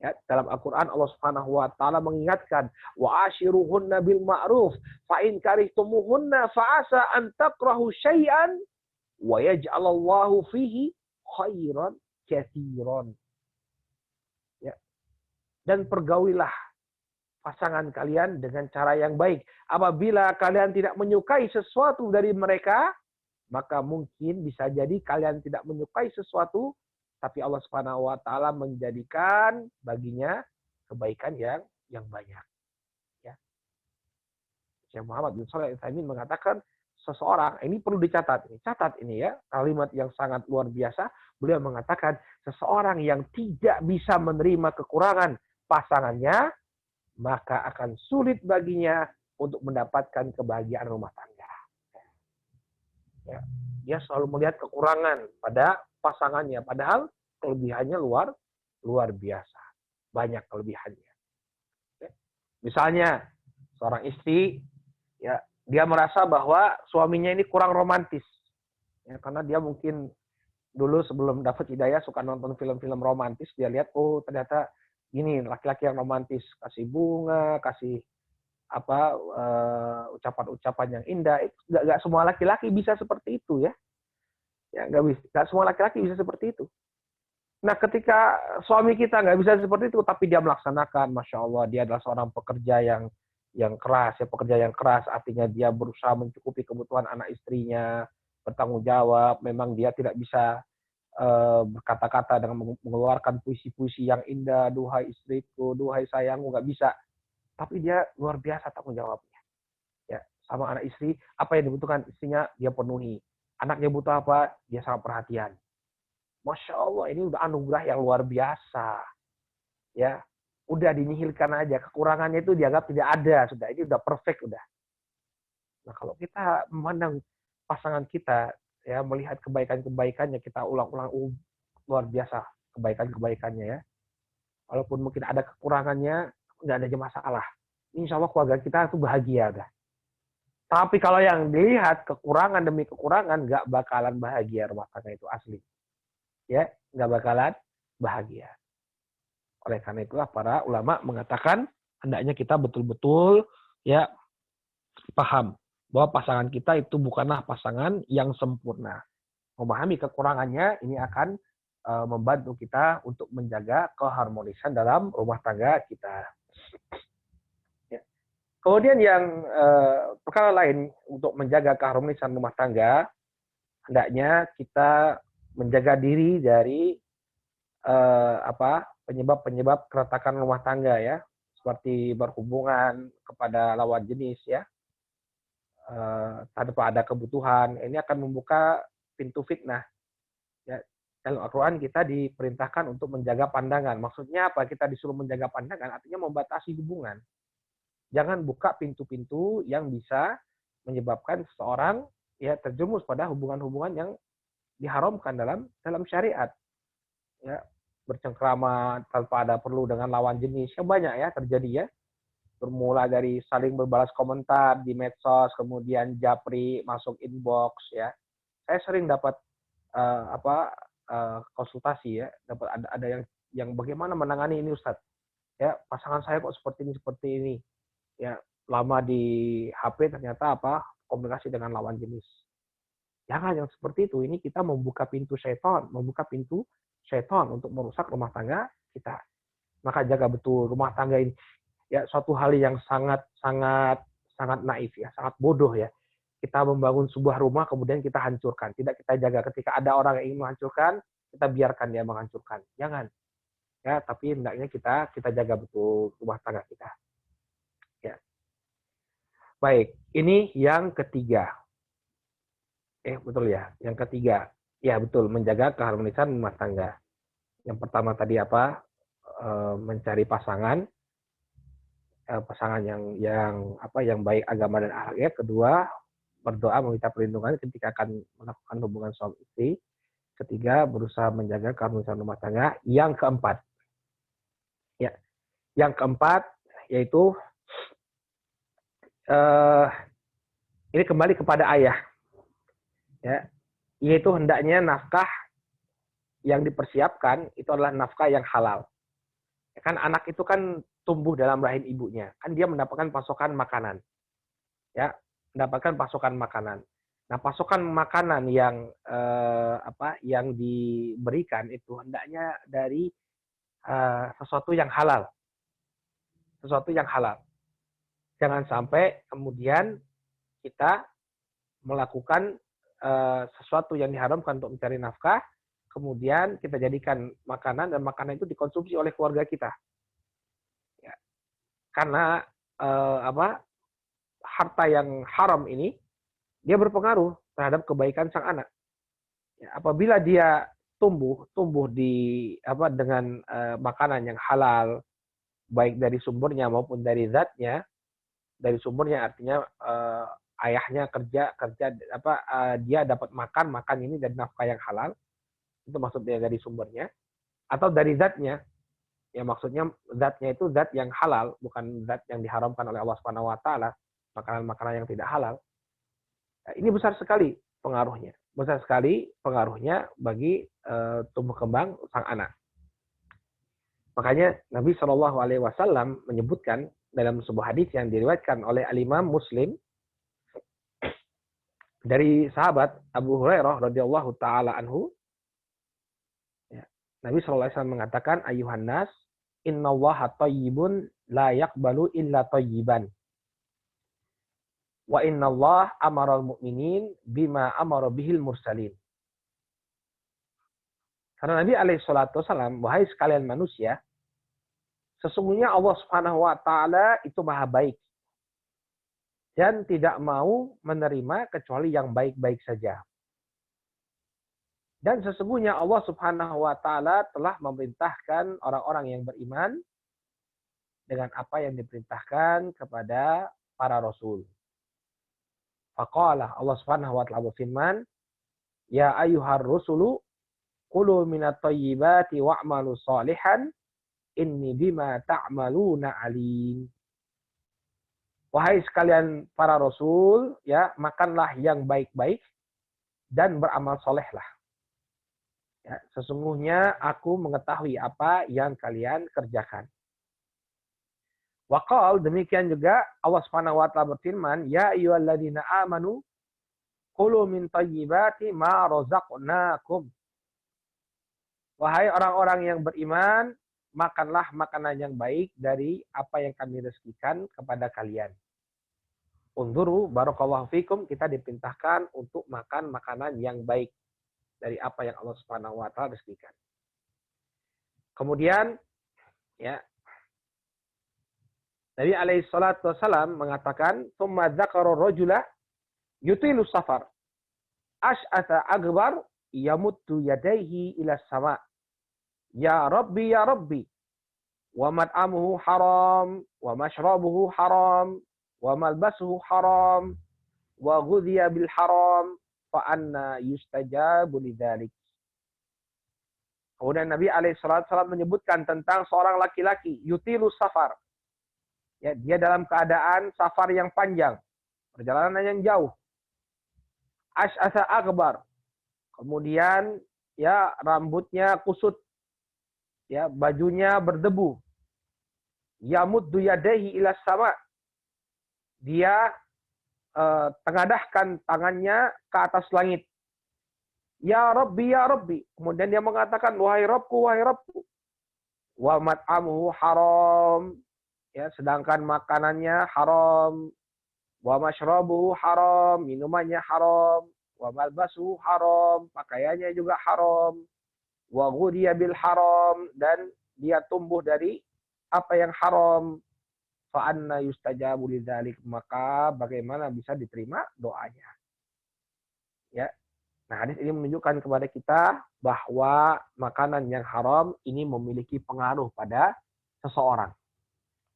Ya, dalam Al-Quran Allah Subhanahu wa taala mengingatkan wa ashiruhunna bil ma'ruf fa in karihtumuhunna fa asa an takrahu syai'an wa yaj'alallahu fihi khairan katsiran. Ya. Dan pergaulilah pasangan kalian dengan cara yang baik. Apabila kalian tidak menyukai sesuatu dari mereka, maka mungkin bisa jadi kalian tidak menyukai sesuatu, tapi Allah Subhanahu wa taala menjadikan baginya kebaikan yang banyak. Ya. Syekh Muhammad bin Shalih Al-Utsaimin mengatakan seseorang, ini perlu dicatat, catat ini ya, kalimat yang sangat luar biasa. Beliau mengatakan seseorang yang tidak bisa menerima kekurangan pasangannya, maka akan sulit baginya untuk mendapatkan kebahagiaan rumah tangga. Ya. Dia selalu melihat kekurangan pada pasangannya, padahal kelebihannya luar biasa, banyak kelebihannya. Ya. Misalnya seorang istri, ya dia merasa bahwa suaminya ini kurang romantis, ya, karena dia mungkin dulu sebelum dapat hidayah suka nonton film-film romantis, dia lihat oh ternyata ini laki-laki yang romantis, kasih bunga, kasih ucapan-ucapan yang indah. Itu nggak semua laki-laki bisa seperti itu ya. Ya, nggak semua laki-laki bisa seperti itu. Nah, ketika suami kita nggak bisa seperti itu, tapi dia melaksanakan, masya Allah, dia adalah seorang pekerja yang keras, ya pekerja yang keras, artinya dia berusaha mencukupi kebutuhan anak istrinya, bertanggung jawab. Memang dia tidak bisa berkata-kata dengan mengeluarkan puisi-puisi yang indah, duhai istriku, duhai sayangku, nggak bisa. Tapi dia luar biasa tanggung jawabnya. Ya, sama anak istri, apa yang dibutuhkan istrinya dia penuhi. Anaknya butuh apa, dia sangat perhatian. Masya Allah, ini udah anugerah yang luar biasa. Ya, udah dinihilkan aja. Kekurangannya itu dianggap tidak ada. Sudah, ini udah perfect udah. Nah, kalau kita memandang pasangan kita, ya melihat kebaikan-kebaikannya, kita ulang-ulang, luar biasa kebaikan-kebaikannya ya. Walaupun mungkin ada kekurangannya, nggak ada masalah. Insya Allah keluarga kita itu bahagia udah. Tapi kalau yang dilihat kekurangan demi kekurangan, nggak bakalan bahagia rumah tangga itu asli. Ya, nggak bakalan bahagia. Oleh karena itulah para ulama mengatakan hendaknya kita betul-betul ya paham bahwa pasangan kita itu bukanlah pasangan yang sempurna. Memahami kekurangannya ini akan membantu kita untuk menjaga keharmonisan dalam rumah tangga kita. Ya. Kemudian yang perkara lain untuk menjaga keharmonisan rumah tangga, hendaknya kita menjaga diri dari penyebab-penyebab keretakan rumah tangga ya, seperti berhubungan kepada lawan jenis ya, tanpa ada kebutuhan. Ini akan membuka pintu fitnah. Ya, dalam Al-Quran kita diperintahkan untuk menjaga pandangan. Maksudnya apa? Kita disuruh menjaga pandangan, artinya membatasi hubungan. Jangan buka pintu-pintu yang bisa menyebabkan seseorang ya terjerumus pada hubungan-hubungan yang diharamkan dalam syariat. Ya, bercengkrama tanpa ada perlu dengan lawan jenis. Yang banyak ya terjadi ya. Bermula dari saling berbalas komentar di medsos, kemudian japri masuk inbox ya. Saya sering dapat konsultasi ya, dapat ada yang bagaimana menangani ini Ustadz. Ya, pasangan saya kok seperti ini. Ya, lama di HP ternyata komunikasi dengan lawan jenis. Jangan yang seperti itu. Ini kita membuka pintu syaitan untuk merusak rumah tangga kita. Maka jaga betul rumah tangga ini. Ya, suatu hal yang sangat naif ya, sangat bodoh ya. Kita membangun sebuah rumah kemudian kita hancurkan. Tidak kita jaga. Ketika ada orang yang ingin menghancurkan, kita biarkan dia menghancurkan. Jangan. Ya, tapi hendaknya kita jaga betul rumah tangga kita. Ya. Baik, ini yang ketiga. Betul ya. Yang ketiga. Ya, betul, menjaga keharmonisan rumah tangga. Yang pertama tadi mencari pasangan yang baik agama dan akhlaknya. Kedua, berdoa meminta perlindungan ketika akan melakukan hubungan suami istri. Ketiga, berusaha menjaga keharmonisan rumah tangga. Yang keempat, yaitu ini kembali kepada ayah, ya, yaitu hendaknya nafkah yang dipersiapkan itu adalah nafkah yang halal. Kan anak itu kan tumbuh dalam rahim ibunya, kan dia mendapatkan pasokan makanan, ya, mendapatkan pasokan makanan. Nah, pasokan makanan yang diberikan itu hendaknya dari sesuatu yang halal. Jangan sampai kemudian kita melakukan sesuatu yang diharamkan untuk mencari nafkah, kemudian kita jadikan makanan dan makanan itu dikonsumsi oleh keluarga kita. Ya. Karena harta yang haram ini dia berpengaruh terhadap kebaikan sang anak. Ya, apabila dia tumbuh dengan makanan yang halal, baik dari sumbernya maupun dari zatnya. Dari sumbernya artinya ayahnya kerja dia dapat makan ini dari nafkah yang halal, itu maksudnya dari sumbernya, atau dari zatnya, ya maksudnya zatnya itu zat yang halal, bukan zat yang diharamkan oleh Allah Subhanahu Wa Taala, makanan-makanan yang tidak halal. Nah, ini besar sekali pengaruhnya bagi tumbuh kembang sang anak. Makanya Nabi Shallallahu Alaihi Wasallam menyebutkan dalam sebuah hadis yang diriwayatkan oleh Al-Imam Muslim dari sahabat Abu Hurairah radhiyallahu taala anhu, ya, Nabi Shallallahu Alaihi Wasallam mengatakan, ayuhan nas, innallaha thayyibun la yaqbalu illa thayyiban. Wa innallaha amara al-mu'minin bima amara bihil mursalin. Karena Nabi alaihi salatu wasallam, wahai sekalian manusia, sesungguhnya Allah Subhanahu wa taala itu Maha baik dan tidak mau menerima kecuali yang baik-baik saja. Dan sesungguhnya Allah Subhanahu wa taala telah memerintahkan orang-orang yang beriman dengan apa yang diperintahkan kepada para rasul. Faqala, Allah Subhanahu wa taala berfirman, "Ya ayyuhar rusulu kulu minat thayyibati wa'malu shalihan inni bima ta'maluna alim." Wahai sekalian para rasul, ya, makanlah yang baik-baik dan beramal solehlah. Ya, sesungguhnya aku mengetahui apa yang kalian kerjakan. Waqal, demikian juga Allah Subhanahu wa taala berfirman, "Ya ayyuhalladzina amanu kulu min thayyibati ma razaqnakum." Wahai orang-orang yang beriman, makanlah makanan yang baik dari apa yang kami rezekikan kepada kalian. Unzuru barakallahu fikum, kita diperintahkan untuk makan makanan yang baik dari apa yang Allah Subhanahu wa taala rezekikan. Kemudian ya, Nabi alaihi salatu wasallam mengatakan, "Tsumma dzakara rajula yutilu safar. Ash'atha akbar yamuddu yadayhi ila sama. Ya Rabbi ya Rabbi. Wa mat'amuhu haram, wa mashrabuhu haram, wa malbasuhu haram, wa ghudhiya bil haram. Fa anna yustajabu lidzalik." Kemudian Nabi alaihissalam menyebutkan tentang seorang laki-laki yutilu safar. Ya, dia dalam keadaan safar yang panjang, perjalanan yang jauh. Ash'atha akbar. Kemudian ya rambutnya kusut. Ya, bajunya berdebu. Yamuddu yadayhi ila sama. Dia tengadahkan tangannya ke atas langit. Ya Rabbi, ya Rabbi. Kemudian dia mengatakan, wahai Rabbku, wahai Rabbku. Wa mat'amuhu haram. Ya, sedangkan makanannya haram. Wa mashrabuhu haram. Minumannya haram. Wa malbasuhu haram. Pakaiannya juga haram. Wa ghudhiya bil haram. Dan dia tumbuh dari apa yang haram. Fa anna yustajabu lidzalik, maka bagaimana bisa diterima doanya. Ya. Nah, hadis ini menunjukkan kepada kita bahwa makanan yang haram ini memiliki pengaruh pada seseorang.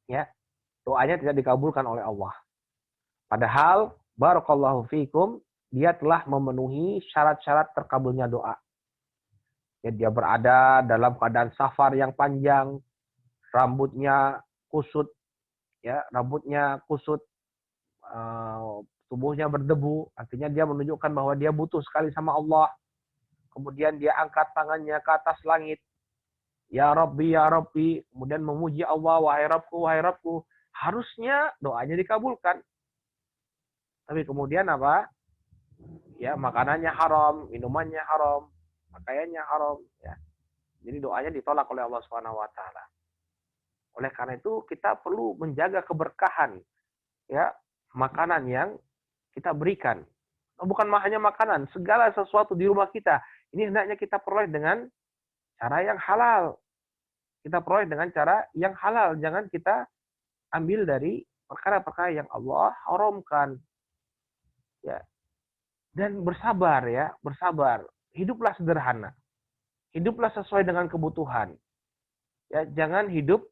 Ya. Doanya tidak dikabulkan oleh Allah. Padahal barakallahu fikum, dia telah memenuhi syarat-syarat terkabulnya doa. Ya, dia berada dalam keadaan safar yang panjang, rambutnya kusut, ya, rambutnya kusut, tubuhnya berdebu, artinya dia menunjukkan bahwa dia butuh sekali sama Allah. Kemudian dia angkat tangannya ke atas langit, ya Rabbi, ya Rabbi, kemudian memuji Allah, wahai Rabbku, wahai Rabbku. Harusnya doanya dikabulkan. Tapi kemudian apa? Ya, makanannya haram, minumannya haram, pakaiannya haram, ya. Jadi doanya ditolak oleh Allah Subhanahu wa taala. Oleh karena itu kita perlu menjaga keberkahan, ya, makanan yang kita berikan. Bukan hanya makanan, segala sesuatu di rumah kita ini hendaknya kita peroleh dengan cara yang halal. Kita peroleh dengan cara yang halal, jangan kita ambil dari perkara-perkara yang Allah haramkan. Ya. Dan bersabar, ya, bersabar. Hiduplah sederhana. Hiduplah sesuai dengan kebutuhan. Ya, jangan hidup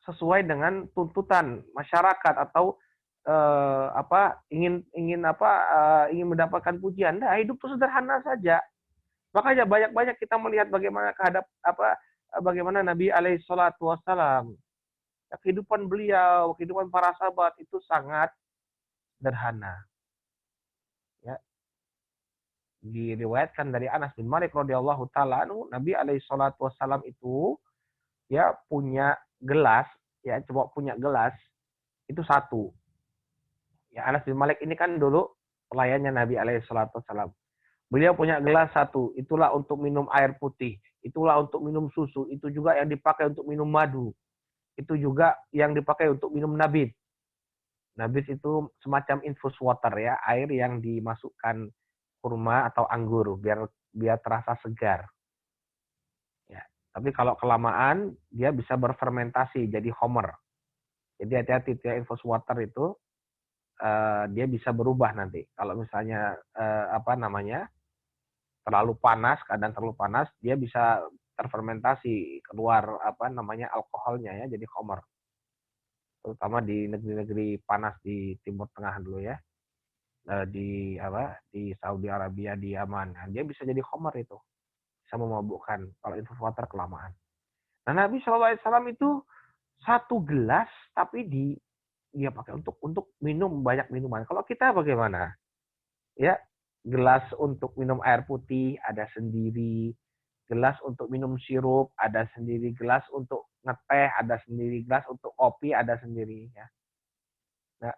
sesuai dengan tuntutan masyarakat atau ingin mendapatkan pujian. Nah, hidup itu sederhana saja. Makanya banyak-banyak kita melihat bagaimana Nabi alaihi salatu wasallam, ya, kehidupan beliau, kehidupan para sahabat itu sangat sederhana. Ya. Diriwayatkan dari Anas bin Malik radhiyallahu taala anhu, Nabi alaihi salatu wasallam itu ya punya gelas, ya, coba punya gelas itu satu. Ya, Anas bin Malik ini kan dulu pelayannya Nabi alaihi salatu wasallam. Beliau punya gelas satu, itulah untuk minum air putih, itulah untuk minum susu, itu juga yang dipakai untuk minum madu, itu juga yang dipakai untuk minum nabid. Nabid itu semacam infus water, ya, air yang dimasukkan kurma atau anggur biar terasa segar. Ya, tapi kalau kelamaan dia bisa berfermentasi jadi homer. Jadi hati-hati ya, infus water itu dia bisa berubah nanti. Kalau misalnya terlalu panas, keadaan terlalu panas, dia bisa terfermentasi, keluar alkoholnya ya, jadi khamar. Terutama di negeri-negeri panas di Timur Tengah dulu ya. Di Saudi Arabia, di Yaman. Nah, dia bisa jadi khamar itu. Bisa memabukkan kalau infus water kelamaan. Nah, Nabi SAW itu 1 gelas tapi dia pakai untuk minum banyak minuman. Kalau kita bagaimana? Ya, gelas untuk minum air putih ada sendiri, gelas untuk minum sirup ada sendiri, gelas untuk ngeteh ada sendiri, gelas untuk kopi ada sendiri ya. Nah,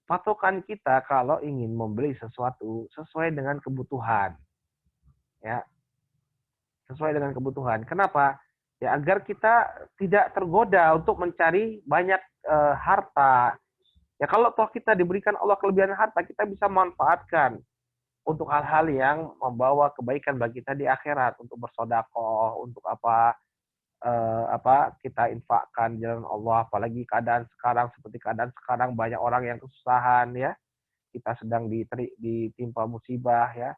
patokan kita kalau ingin membeli sesuatu sesuai dengan kebutuhan. Ya, sesuai dengan kebutuhan. Kenapa? Ya agar kita tidak tergoda untuk mencari banyak harta. Ya kalau toh kita diberikan Allah kelebihan harta, kita bisa manfaatkan untuk hal-hal yang membawa kebaikan bagi kita di akhirat, untuk bersedekah, untuk kita infakkan jalan Allah. Apalagi keadaan sekarang seperti keadaan sekarang banyak orang yang kesusahan ya. Kita sedang ditimpa musibah ya.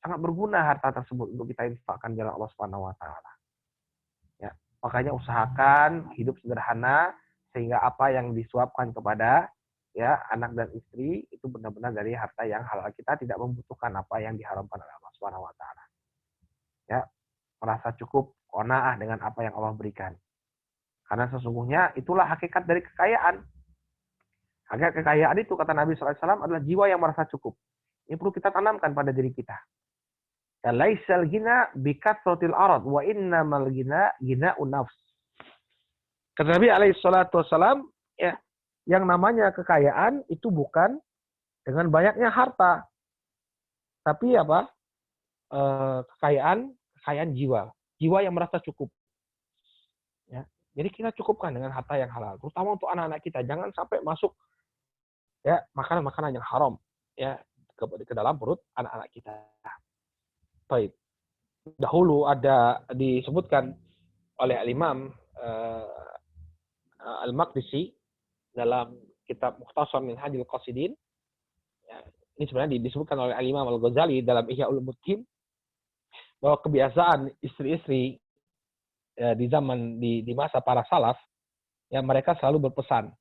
Sangat berguna harta tersebut untuk kita infakkan jalan Allah Subhanahu wa taala. Ya, makanya usahakan hidup sederhana sehingga apa yang disuapkan kepada ya anak dan istri itu benar-benar dari harta yang halal. Kita tidak membutuhkan apa yang diharamkan oleh Allah Subhanahu wa taala. Ya, merasa cukup qanaah dengan apa yang Allah berikan. Karena sesungguhnya itulah hakikat dari kekayaan. Hakikat kekayaan itu kata Nabi SAW adalah jiwa yang merasa cukup. Ini perlu kita tanamkan pada diri kita. Laisal ghina bikathratil arad wa innamal ghina ghina'un nafs. Kata Nabi alaihi salatu wasalam, ya, yang namanya kekayaan itu bukan dengan banyaknya harta. Tapi apa? Kekayaan jiwa. Jiwa yang merasa cukup. Ya. Jadi kita cukupkan dengan harta yang halal, terutama untuk anak-anak kita. Jangan sampai masuk ya makanan-makanan yang haram ya ke dalam perut anak-anak kita. Baik. Dahulu ada disebutkan oleh Al-Imam Al-Maqdisi dalam kitab Mukhtasar Minhajul Qasidin. Ya, ini sebenarnya disebutkan oleh Al-Imam Al-Ghazali dalam Ihya Ulumuddin bahwa kebiasaan istri-istri ya, di masa para salaf ya mereka selalu berpesan.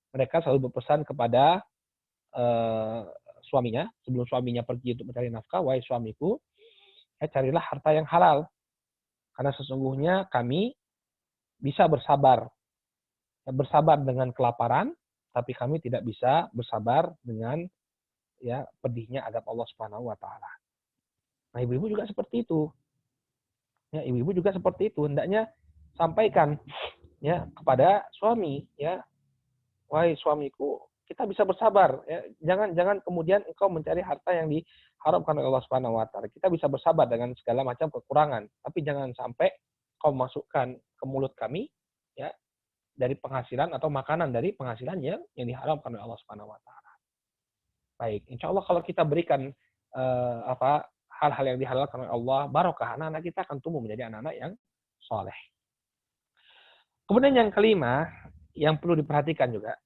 Mereka selalu berpesan kepada suaminya sebelum suaminya pergi untuk mencari nafkah, wahai suamiku, carilah harta yang halal. Karena sesungguhnya kami bisa bersabar. Bersabar dengan kelaparan, tapi kami tidak bisa bersabar dengan ya pedihnya azab Allah Subhanahu wa taala. Nah, ibu-ibu juga seperti itu. Ya, ibu-ibu juga seperti itu. Hendaknya sampaikan ya kepada suami ya, wahai suamiku, kita bisa bersabar ya. Jangan kemudian engkau mencari harta yang diharamkan oleh Allah Subhanahu wa taala. Kita bisa bersabar dengan segala macam kekurangan, tapi jangan sampai kau masukkan ke mulut kami ya dari penghasilan atau makanan dari penghasilan yang diharamkan oleh Allah Subhanahu wa taala. Baik, insya Allah kalau kita berikan hal-hal yang dihalalkan oleh Allah, barokah, anak-anak kita akan tumbuh menjadi anak-anak yang soleh. Kemudian yang kelima, yang perlu diperhatikan juga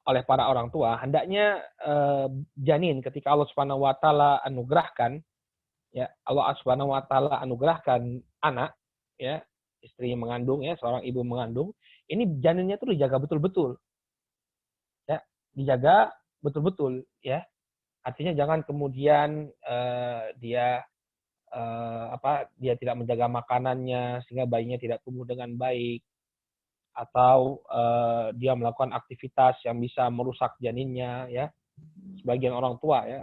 oleh para orang tua, hendaknya janin ketika Allah Subhanahu wa taala anugerahkan ya, Allah Subhanahu wa taala anugerahkan anak ya, istri yang mengandung ya, seorang ibu mengandung, ini janinnya itu dijaga betul-betul. Ya, dijaga betul-betul ya. Artinya jangan kemudian dia tidak menjaga makanannya sehingga bayinya tidak tumbuh dengan baik, atau dia melakukan aktivitas yang bisa merusak janinnya ya. Sebagian orang tua ya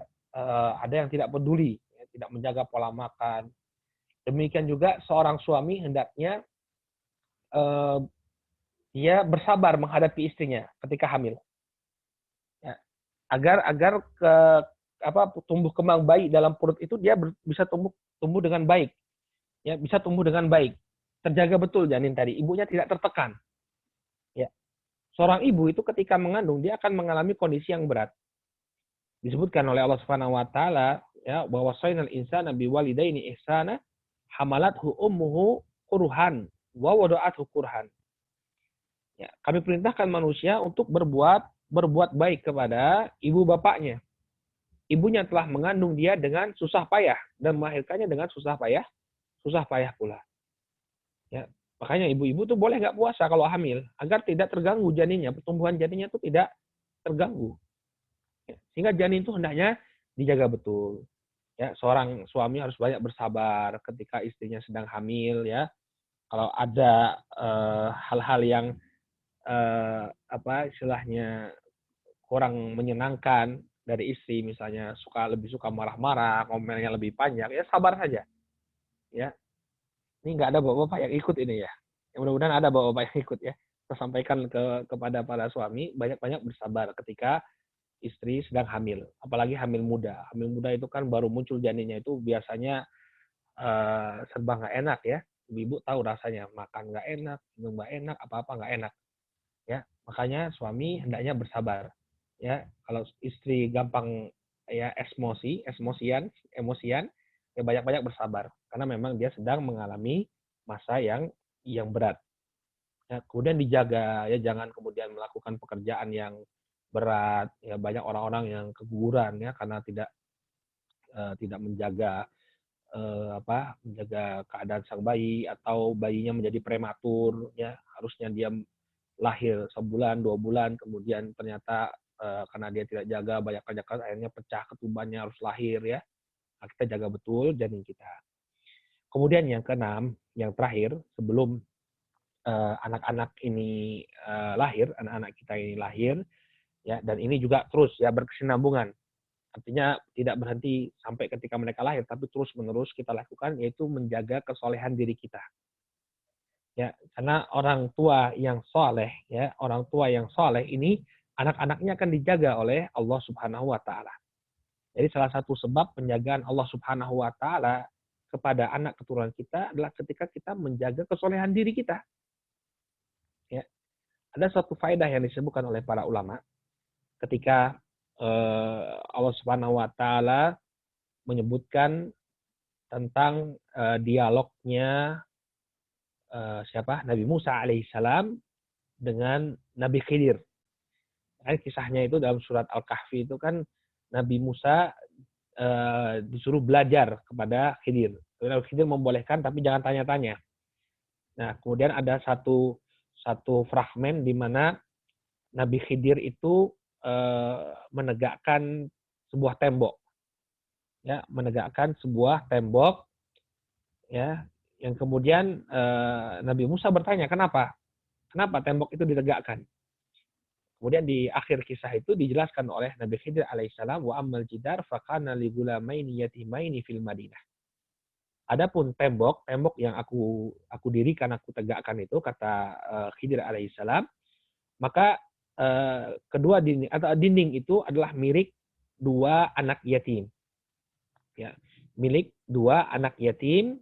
ada yang tidak peduli, ya, tidak menjaga pola makan. Demikian juga seorang suami hendaknya dia bersabar menghadapi istrinya ketika hamil. Ya, agar tumbuh kembang bayi dalam perut itu dia bisa tumbuh dengan baik. Ya, bisa tumbuh dengan baik. Terjaga betul janin tadi, ibunya tidak tertekan. Ya. Seorang ibu itu ketika mengandung dia akan mengalami kondisi yang berat. Disebutkan oleh Allah Subhanahu wa taala ya, bahwa wasainal insana biwalidaini ihsana hamalathu ummuhu kurhan wa wada'athu kurhan. Ya, kami perintahkan manusia untuk berbuat baik kepada ibu bapaknya. ibunya telah mengandung dia dengan susah payah dan melahirkannya dengan susah payah pula. Ya, makanya ibu-ibu tuh boleh nggak puasa kalau hamil agar tidak terganggu janinnya, pertumbuhan janinnya tuh tidak terganggu. Ya, sehingga janin itu hendaknya dijaga betul. Ya, seorang suami harus banyak bersabar ketika istrinya sedang hamil ya. Kalau ada hal-hal yang apa istilahnya kurang menyenangkan dari istri, misalnya lebih suka marah-marah, ngomelnya lebih panjang, ya sabar saja. Ya, ini nggak ada bapak-bapak yang ikut ini ya. Ya mudah-mudahan ada bapak-bapak yang ikut ya. Saya sampaikan kepada para suami, banyak-banyak bersabar ketika istri sedang hamil. Apalagi hamil muda. Hamil muda itu kan baru muncul janinnya itu biasanya serba nggak enak ya. Ibu tahu rasanya, makan nggak enak, minum nggak enak, apa-apa nggak enak. Ya, makanya suami hendaknya bersabar. Ya, kalau istri gampang ya emosian, ya banyak-banyak bersabar karena memang dia sedang mengalami masa yang berat. Ya, kemudian dijaga ya, jangan kemudian melakukan pekerjaan yang berat. Ya, banyak orang-orang yang keguguran ya karena tidak menjaga menjaga keadaan sang bayi, atau bayinya menjadi prematur ya, harusnya dia lahir sebulan 2 bulan kemudian ternyata karena dia tidak jaga banyak akhirnya pecah ketubannya, harus lahir ya. Nah, kita jaga betul janin kita. Kemudian yang keenam, yang terakhir sebelum anak-anak ini lahir, anak-anak kita ini lahir ya, dan ini juga terus ya berkesinambungan. Artinya tidak berhenti sampai ketika mereka lahir, tapi terus-menerus kita lakukan, yaitu menjaga kesolehan diri kita. Ya, karena orang tua yang soleh, ya, orang tua yang soleh ini anak-anaknya akan dijaga oleh Allah Subhanahu Wa Taala. Jadi salah satu sebab penjagaan Allah Subhanahu Wa Taala kepada anak keturunan kita adalah ketika kita menjaga kesolehan diri kita. Ya, ada satu faedah yang disebutkan oleh para ulama ketika Allah Subhanahu Wa Taala menyebutkan tentang dialognya Nabi Musa alaihissalam dengan Nabi Khidir. Kisahnya itu dalam surat Al-Kahfi itu kan Nabi Musa disuruh belajar kepada Khidir. Nabi Khidir membolehkan tapi jangan tanya-tanya. Nah, kemudian ada satu fragmen di mana Nabi Khidir itu menegakkan sebuah tembok. Ya, menegakkan sebuah tembok ya, yang kemudian Nabi Musa bertanya, kenapa tembok itu ditegakkan? Kemudian di akhir kisah itu dijelaskan oleh Nabi Khidir alaihissalam, wa ammal jidar fakana li gulamaini yatimaini fil Madinah. Adapun tembok yang aku dirikan, aku tegakkan itu, kata Khidir alaihissalam, maka kedua dinding atau dinding itu adalah milik 2 anak yatim. Ya, milik 2 anak yatim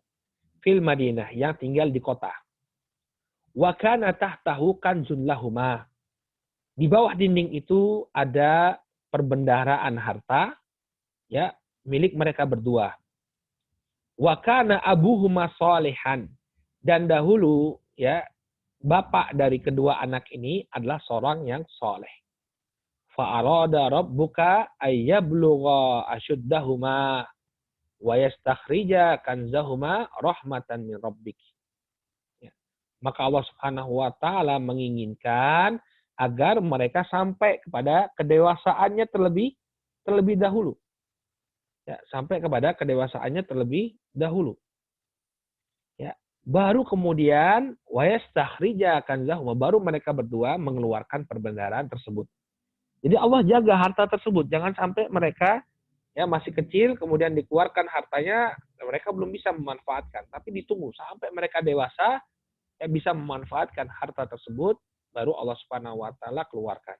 fil Madinah yang tinggal di kota. Wa kana tahtahu kanzun lahuma. Di bawah dinding itu ada perbendaharaan harta ya, milik mereka berdua. Wa kana abuhuma shalihan. Dan dahulu ya, bapak dari kedua anak ini adalah seorang yang soleh. Fa arada rabbuka ayyablugha ashuddahuma wa yastakhrija kanzahuma rahmatan min rabbik. Ya. Maka Allah Subhanahu wa taala menginginkan agar mereka sampai kepada kedewasaannya terlebih dahulu. Ya, sampai kepada kedewasaannya terlebih dahulu. Ya, baru kemudian wa yastakhrija kanzahuma, baru mereka berdua mengeluarkan perbendaharaan tersebut. Jadi Allah jaga harta tersebut, jangan sampai mereka ya masih kecil kemudian dikeluarkan hartanya, mereka belum bisa memanfaatkan, tapi ditunggu sampai mereka dewasa ya bisa memanfaatkan harta tersebut, baru Allah Subhanahu wa taala keluarkan.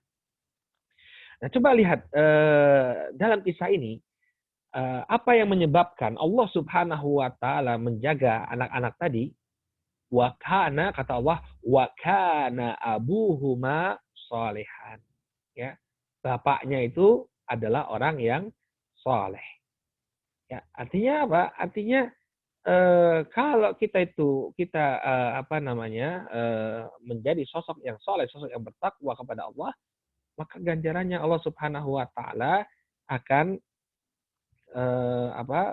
Nah, coba lihat dalam kisah ini apa yang menyebabkan Allah Subhanahu wa taala menjaga anak-anak tadi? Wa kana, kata Allah, wa kana abuhuma shalihan. Ya, bapaknya itu adalah orang yang soleh. Ya, artinya apa? Artinya kalau kita menjadi sosok yang soleh, sosok yang bertakwa kepada Allah, maka ganjarannya Allah Subhanahu wa taala akan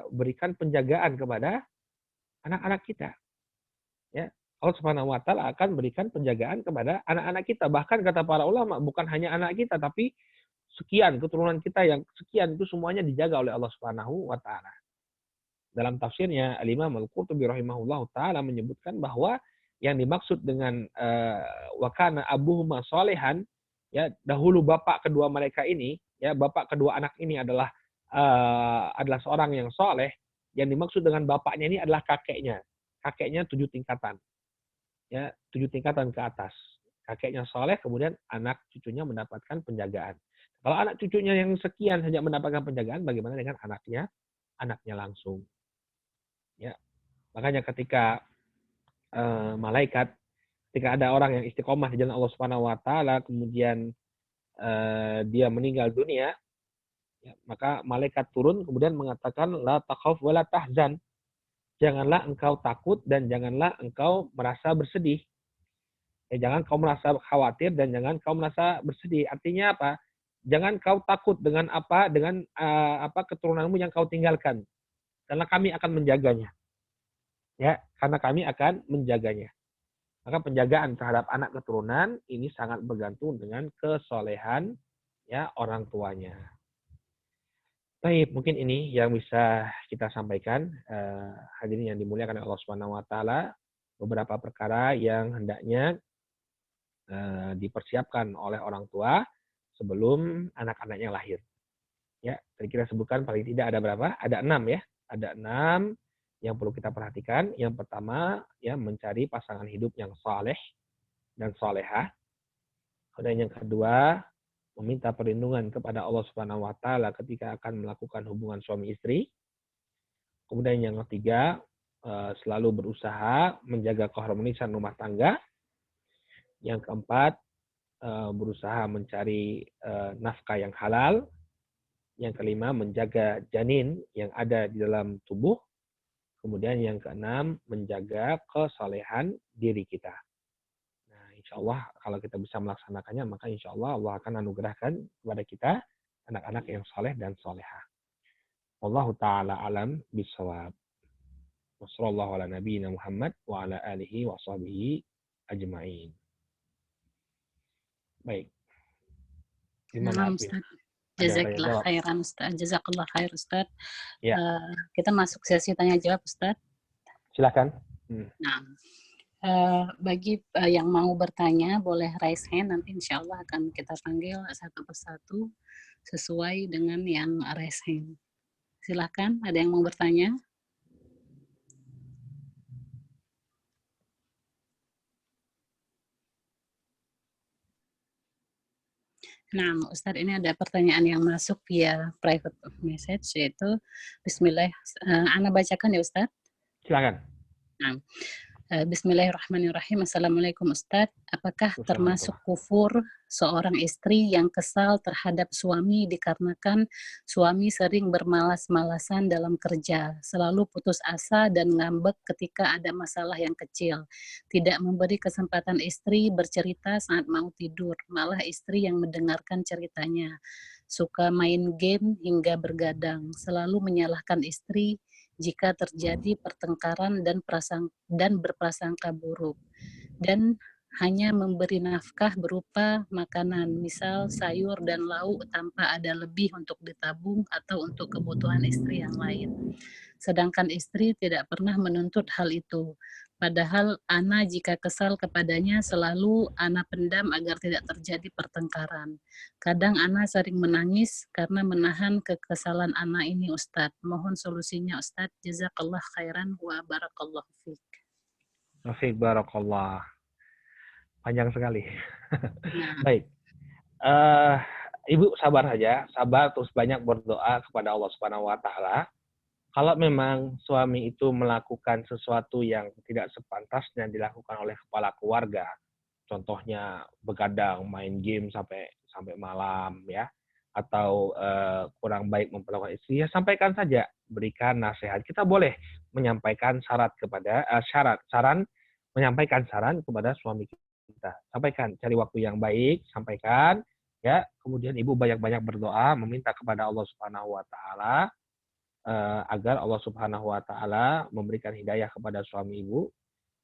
berikan penjagaan kepada anak-anak kita. Ya, Allah Subhanahu wa taala akan berikan penjagaan kepada anak-anak kita. Bahkan kata para ulama, bukan hanya anak kita, tapi sekian keturunan kita yang sekian itu semuanya dijaga oleh Allah Subhanahu wa taala. Dalam tafsirnya Al-Imam Al-Qurtubi rahimahullahu taala menyebutkan bahwa yang dimaksud dengan wa kana abuhuma sholihan, ya, dahulu bapak kedua mereka ini, ya, bapak kedua anak ini adalah seorang yang soleh. Yang dimaksud dengan bapaknya ini adalah kakeknya. Kakeknya 7 tingkatan. Ya, 7 tingkatan ke atas. Kakeknya soleh, kemudian anak cucunya mendapatkan penjagaan. Kalau anak cucunya yang sekian saja mendapatkan penjagaan, bagaimana dengan anaknya langsung? Ya, makanya ketika malaikat, ketika ada orang yang istiqomah di jalan Allah Subhanahu wa taala, kemudian dia meninggal dunia, ya, maka malaikat turun kemudian mengatakan la takhaf wa la tahzan. Janganlah engkau takut dan janganlah engkau merasa bersedih. Jangan kau merasa khawatir dan jangan kau merasa bersedih. Artinya apa? Jangan kau takut dengan keturunanmu yang kau tinggalkan. Karena kami akan menjaganya. Ya, karena kami akan menjaganya. Maka penjagaan terhadap anak keturunan ini sangat bergantung dengan kesolehan, ya, orang tuanya. Baik, mungkin ini yang bisa kita sampaikan, hadirin yang dimuliakan oleh Allah Subhanahu wa taala, beberapa perkara yang hendaknya dipersiapkan oleh orang tua sebelum anak-anaknya lahir. Ya, tadi kita sebutkan paling tidak ada berapa? Ada 6 ya. Ada 6 yang perlu kita perhatikan. Yang pertama, ya, mencari pasangan hidup yang saleh dan salehah. Kemudian yang kedua, meminta perlindungan kepada Allah Subhanahu wa taala ketika akan melakukan hubungan suami istri. Kemudian yang ketiga, selalu berusaha menjaga keharmonisan rumah tangga. Yang keempat, berusaha mencari nafkah yang halal. Yang kelima, menjaga janin yang ada di dalam tubuh. Kemudian yang keenam, menjaga kesalehan diri kita. Insya Allah kalau kita bisa melaksanakannya, maka insya Allah Allah akan anugerahkan kepada kita anak-anak yang soleh dan solehah. Wallahu ta'ala alam bisawab. Wassallallahu ala nabiyina Muhammad wa ala alihi wa sahbihi ajma'in. Baik. Gimana? Ustaz. Jazakallah khairan Ustaz. Jazakallah khair Ustaz. Ya. Kita masuk sesi tanya jawab Ustaz. Silakan. Nah, bagi yang mau bertanya boleh raise hand, nanti insya Allah akan kita panggil satu persatu sesuai dengan yang raise hand. Silakan, ada yang mau bertanya? Nah, Ustadz, ini ada pertanyaan yang masuk via private message, yaitu Bismillah. Ana bacakan ya Ustadz? Silakan. Nah, Bismillahirrahmanirrahim. Assalamualaikum Ustadz. Apakah termasuk kufur seorang istri yang kesal terhadap suami dikarenakan suami sering bermalas-malasan dalam kerja, selalu putus asa dan ngambek ketika ada masalah yang kecil, tidak memberi kesempatan istri bercerita saat mau tidur, malah istri yang mendengarkan ceritanya, suka main game hingga bergadang, selalu menyalahkan istri jika terjadi pertengkaran dan berprasangka buruk, dan hanya memberi nafkah berupa makanan, misal sayur dan lauk tanpa ada lebih untuk ditabung atau untuk kebutuhan istri yang lain. Sedangkan istri tidak pernah menuntut hal itu. Padahal Ana jika kesal kepadanya selalu Ana pendam agar tidak terjadi pertengkaran. Kadang Ana sering menangis karena menahan kekesalan Ana ini Ustadz. Mohon solusinya Ustadz. Jazakallah khairan wa barakallahu fiik. Fiik barakallah. Panjang sekali. Baik. Ibu sabar saja, sabar terus banyak berdoa kepada Allah Subhanahu wa taala. Kalau memang suami itu melakukan sesuatu yang tidak sepantasnya dilakukan oleh kepala keluarga, contohnya begadang, main game sampai malam, ya, atau kurang baik memperlakukan istri, ya sampaikan saja, berikan nasihat. Kita boleh menyampaikan menyampaikan saran kepada suami kita. Sampaikan, cari waktu yang baik, sampaikan, ya. Kemudian ibu banyak-banyak berdoa, meminta kepada Allah Subhanahu wa taala agar Allah Subhanahu wa taala memberikan hidayah kepada suami ibu,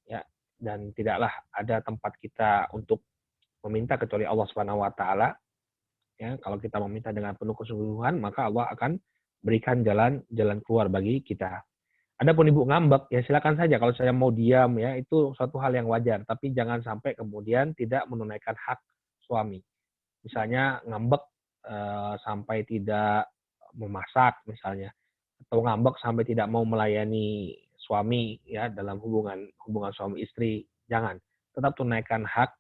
ya, dan tidaklah ada tempat kita untuk meminta kecuali Allah Subhanahu wa taala. Ya, kalau kita meminta dengan penuh kesungguhan, maka Allah akan berikan jalan keluar bagi kita. Adapun ibu ngambek, ya silakan saja. Kalau saya mau diam, ya itu suatu hal yang wajar. Tapi jangan sampai kemudian tidak menunaikan hak suami. Misalnya ngambek sampai tidak memasak, misalnya, atau ngambek sampai tidak mau melayani suami, ya dalam hubungan suami istri. Jangan. Tetap tunaikan hak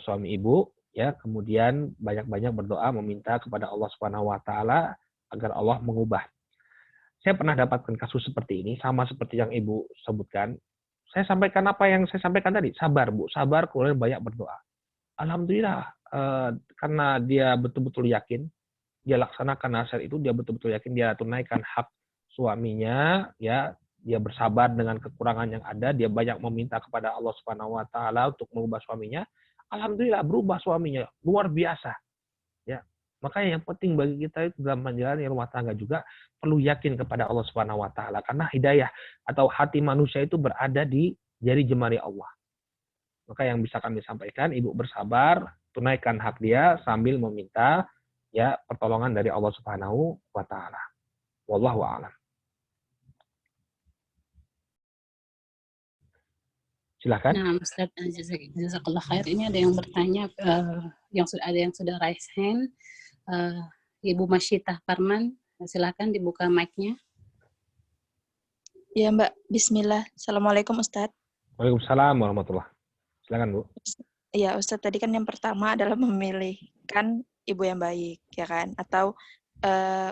suami ibu, ya, kemudian banyak-banyak berdoa meminta kepada Allah Subhanahu wa taala agar Allah mengubah. Saya pernah dapatkan kasus seperti ini, sama seperti yang Ibu sebutkan. Saya sampaikan apa yang saya sampaikan tadi, sabar Bu, sabar, kemudian banyak berdoa. Alhamdulillah, karena dia betul-betul yakin, dia laksanakan nasihat itu, dia betul-betul yakin, dia tunaikan hak suaminya, ya, dia bersabar dengan kekurangan yang ada, dia banyak meminta kepada Allah Subhanahu wa taala untuk mengubah suaminya. Alhamdulillah berubah suaminya, luar biasa. Ya. Makanya yang penting bagi kita itu dalam menjalani rumah tangga juga perlu yakin kepada Allah Subhanahu wa taala, karena hidayah atau hati manusia itu berada di jari jemari Allah. Maka yang bisa kami sampaikan, Ibu bersabar, tunaikan hak dia sambil meminta, ya, pertolongan dari Allah Subhanahu wa taala. Wallahu a'lam. Silahkan. Nah, Ustaz, jazakallah khair. Ini ada yang bertanya, ada yang sudah raise hand. Ibu Masyitah Parman, silakan dibuka mic-nya. Ya Mbak, Bismillah. Assalamualaikum Ustadz. Waalaikumsalam warahmatullahi. Silakan Bu. Ya Ustadz, tadi kan yang pertama adalah memilihkan ibu yang baik, ya kan? Atau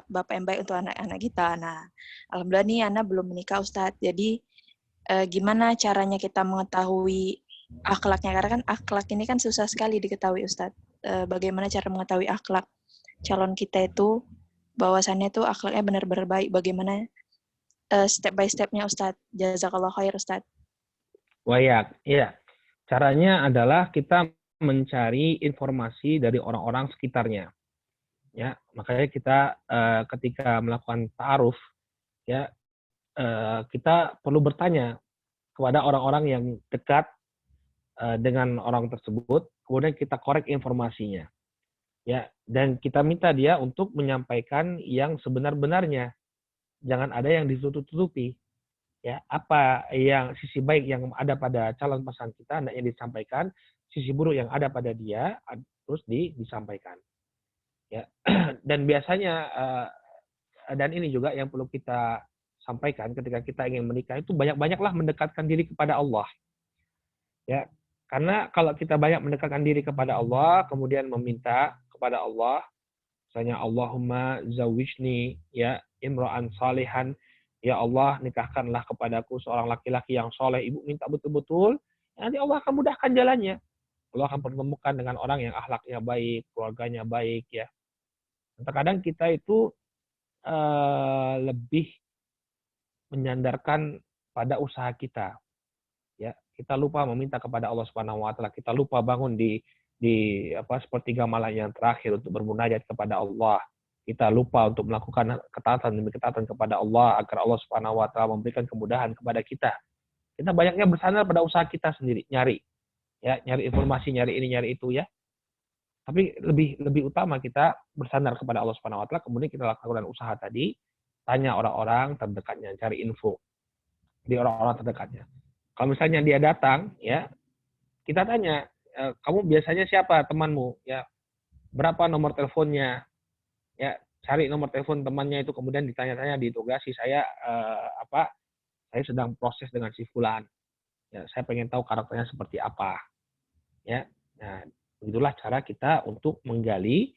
bapak yang baik untuk anak-anak kita. Nah, alhamdulillah nih Ana belum menikah Ustadz. Jadi gimana caranya kita mengetahui akhlaknya? Karena kan akhlak ini kan susah sekali diketahui Ustadz. Bagaimana cara mengetahui akhlak calon kita itu, bahwasannya itu akhlaknya benar-benar baik? Bagaimana step by step-nya Ustadz? Jazakallah khair Ustadz. Wayak, iya. Caranya adalah kita mencari informasi dari orang-orang sekitarnya. Ya, makanya kita ketika melakukan ta'aruf, ya, kita perlu bertanya kepada orang-orang yang dekat dengan orang tersebut, kemudian kita korek informasinya. Ya, dan kita minta dia untuk menyampaikan yang sebenar-benarnya. Jangan ada yang ditutup-tutupi. Ya, apa yang sisi baik yang ada pada calon pasangan kita hendaknya disampaikan, sisi buruk yang ada pada dia terus disampaikan. Ya, dan biasanya dan ini juga yang perlu kita sampaikan ketika kita ingin menikah itu banyak-banyaklah mendekatkan diri kepada Allah. Ya, karena kalau kita banyak mendekatkan diri kepada Allah, kemudian meminta kepada Allah, misalnya Allahumma zawijni, ya, imra'an salihan, ya Allah nikahkanlah kepadaku seorang laki-laki yang soleh. Ibu minta betul-betul, nanti Allah akan mudahkan jalannya. Allah akan pertemukan dengan orang yang akhlaknya baik, keluarganya baik, ya. Terkadang kita itu lebih menyandarkan pada usaha kita, ya. Kita lupa meminta kepada Allah Subhanahu wa taala, kita lupa bangun di sepertiga malam yang terakhir untuk bermunajat kepada Allah. Kita lupa untuk melakukan ketaatan demi ketaatan kepada Allah agar Allah Subhanahu wa taala memberikan kemudahan kepada kita. Kita banyaknya bersandar pada usaha kita sendiri, nyari informasi, nyari ini, nyari itu, ya. Tapi lebih utama kita bersandar kepada Allah Subhanahu wa taala, kemudian kita lakukan usaha tadi, tanya orang-orang terdekatnya, cari info di orang-orang terdekatnya. Kalau misalnya dia datang, ya, kita tanya, kamu biasanya siapa temanmu, ya, berapa nomor teleponnya, ya, cari nomor telepon temannya itu, kemudian ditanya-tanya, ditugasi, saya saya sedang proses dengan si fulan, ya, saya pengen tahu karakternya seperti apa, ya. Nah, begitulah cara kita untuk menggali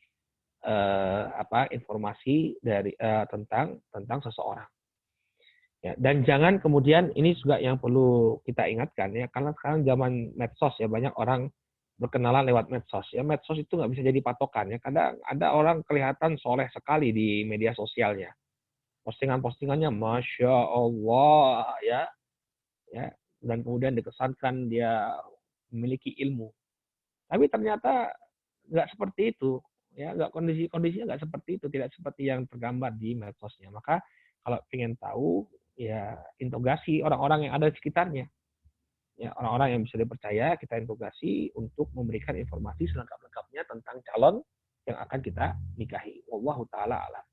informasi dari tentang seseorang. Ya, dan jangan kemudian, ini juga yang perlu kita ingatkan, ya, karena sekarang zaman medsos, ya, banyak orang berkenalan lewat medsos. Ya, medsos itu nggak bisa jadi patokan, ya. Kadang ada orang kelihatan soleh sekali di media sosialnya. Postingan-postingannya Masya Allah, ya, dan kemudian dikesankan dia memiliki ilmu. Tapi ternyata nggak seperti itu, ya, nggak kondisinya nggak seperti itu, tidak seperti yang tergambar di medsosnya. Maka Kalau ingin tahu, ya interogasi orang-orang yang ada di sekitarnya. Ya, orang-orang yang bisa dipercaya kita interogasi untuk memberikan informasi selengkap-lengkapnya tentang calon yang akan kita nikahi. Wallahu ta'ala alam.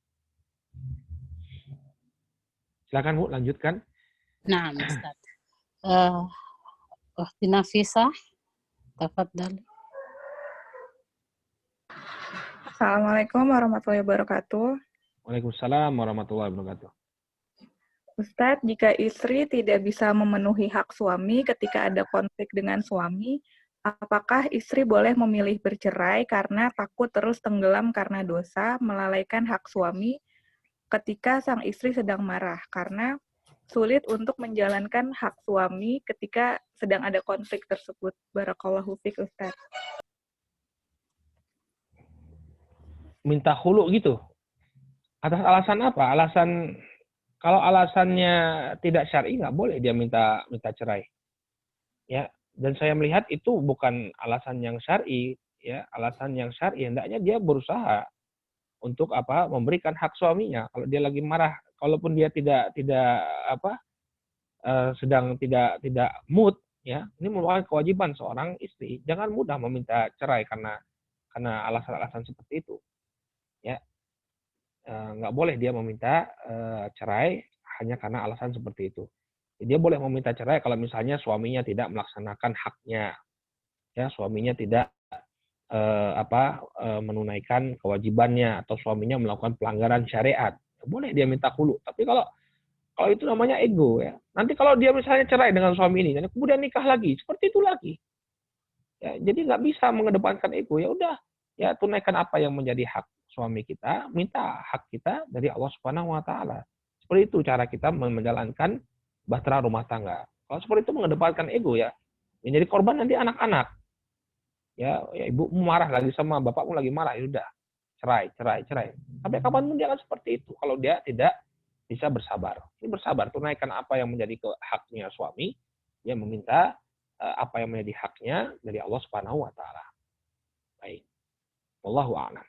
Silakan Bu, lanjutkan. Nah, Ustaz. Ukhti Nafisah, tafadhal. Assalamualaikum warahmatullahi wabarakatuh. Waalaikumsalam warahmatullahi wabarakatuh. Ustadz, jika istri tidak bisa memenuhi hak suami ketika ada konflik dengan suami, apakah istri boleh memilih bercerai karena takut terus tenggelam karena dosa, melalaikan hak suami ketika sang istri sedang marah, karena sulit untuk menjalankan hak suami ketika sedang ada konflik tersebut? Barakallahu fiik, Ustadz. Minta khulu gitu. Atas alasan apa? Kalau alasannya tidak syar'i, nggak boleh dia minta cerai. Ya, dan saya melihat itu bukan alasan yang syar'i. Ya, alasan yang syar'i hendaknya dia berusaha untuk memberikan hak suaminya. Kalau dia lagi marah, kalaupun dia sedang tidak mood, ya, ini merupakan kewajiban seorang istri. Jangan mudah meminta cerai karena alasan-alasan seperti itu. Ya, nggak boleh dia meminta cerai hanya karena alasan seperti itu. Dia boleh meminta cerai kalau misalnya suaminya tidak melaksanakan haknya, ya, suaminya tidak menunaikan kewajibannya atau suaminya melakukan pelanggaran syariat. Boleh dia minta khulu. Tapi kalau itu namanya ego, ya. Nanti kalau dia misalnya cerai dengan suami ini, kemudian nikah lagi, seperti itu lagi. Ya, jadi nggak bisa mengedepankan ego. Ya udah, ya tunaikan apa yang menjadi hak suami kita, minta hak kita dari Allah Subhanahu wa taala. Seperti itu cara kita menjalankan bahtera rumah tangga. Kalau seperti itu mengedepankan ego, ya, yang jadi korban nanti anak-anak. Ya ibumu marah lagi sama bapakmu lagi marah, ya udah, cerai. Sampai kapanpun dia akan seperti itu kalau dia tidak bisa bersabar. Ini bersabar, tunaikan apa yang menjadi haknya suami, dia meminta apa yang menjadi haknya dari Allah Subhanahu wa taala. Baik. Wallahu a'lam.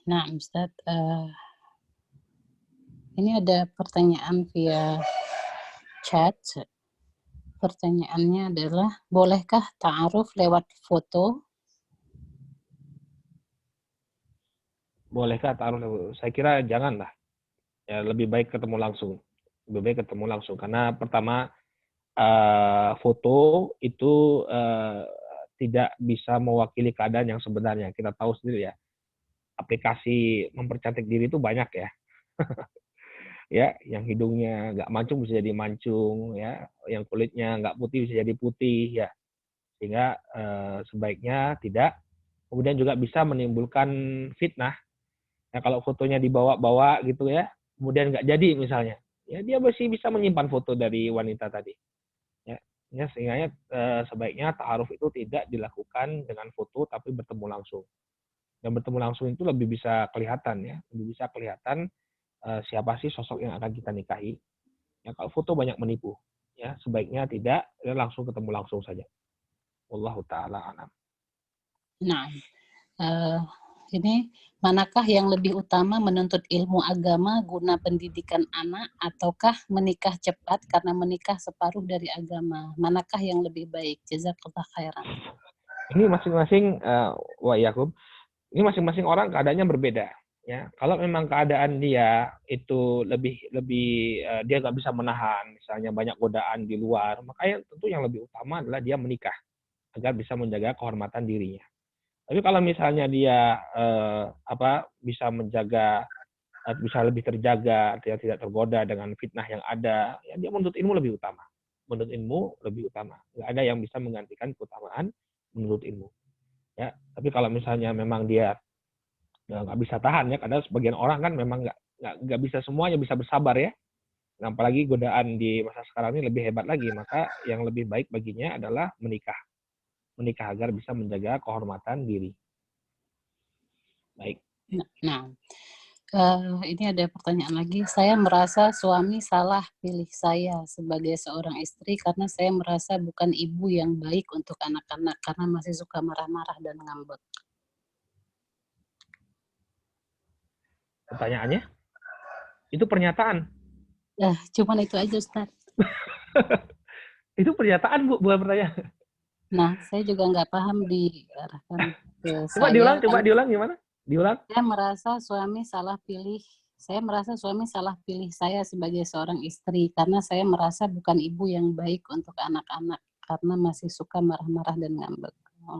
Nah, Ustaz, ini ada pertanyaan via chat. Pertanyaannya adalah, bolehkah ta'aruf lewat foto? Bolehkah ta'aruf? Saya kira janganlah. Ya, lebih baik ketemu langsung. Karena pertama, foto itu tidak bisa mewakili keadaan yang sebenarnya. Kita tahu sendiri, ya. Aplikasi mempercantik diri itu banyak, ya. Ya, yang hidungnya nggak mancung bisa jadi mancung, ya, yang kulitnya nggak putih bisa jadi putih, ya, sehingga sebaiknya tidak. Kemudian juga bisa menimbulkan fitnah. Ya, kalau fotonya dibawa-bawa gitu, ya, kemudian nggak jadi misalnya, ya dia masih bisa menyimpan foto dari wanita tadi. Ya, sehingga sebaiknya ta'aruf itu tidak dilakukan dengan foto tapi bertemu langsung. Dan bertemu langsung itu lebih bisa kelihatan, ya, lebih bisa kelihatan siapa sih sosok yang akan kita nikahi. Ya, kalau foto banyak menipu, ya, sebaiknya tidak, ya, langsung ketemu langsung saja. Wallahu ta'ala a'lam. Nah, ini manakah yang lebih utama, menuntut ilmu agama guna pendidikan anak ataukah menikah cepat karena menikah separuh dari agama? Manakah yang lebih baik? Jazakallah khairan. Ini masing-masing Yakub, ini masing-masing orang keadaannya berbeda. Ya, kalau memang keadaan dia itu lebih dia nggak bisa menahan, misalnya banyak godaan di luar, makanya tentu yang lebih utama adalah dia menikah agar bisa menjaga kehormatan dirinya. Tapi kalau misalnya dia bisa menjaga, bisa lebih terjaga, dia tidak tergoda dengan fitnah yang ada, ya dia menuntut ilmu lebih utama. Nggak ada yang bisa menggantikan keutamaan menuntut ilmu. Ya, tapi kalau misalnya memang dia nggak bisa tahan, ya, karena sebagian orang kan memang nggak bisa semuanya bisa bersabar, ya. Nah, apalagi godaan di masa sekarang ini lebih hebat lagi, maka yang lebih baik baginya adalah menikah agar bisa menjaga kehormatan diri. Baik. Nah, ini ada pertanyaan lagi. Saya merasa suami salah pilih saya sebagai seorang istri karena saya merasa bukan ibu yang baik untuk anak-anak karena masih suka marah-marah dan ngambek. Pertanyaannya? Itu pernyataan. Cuman itu aja, Ustaz. Itu pernyataan, Bu, bukan pertanyaan. Nah, saya juga nggak paham diarahkan ke Coba saya. diulang gimana? Diulang. Saya merasa suami salah pilih. Saya merasa suami salah pilih saya sebagai seorang istri karena saya merasa bukan ibu yang baik untuk anak-anak karena masih suka marah-marah dan ngambek.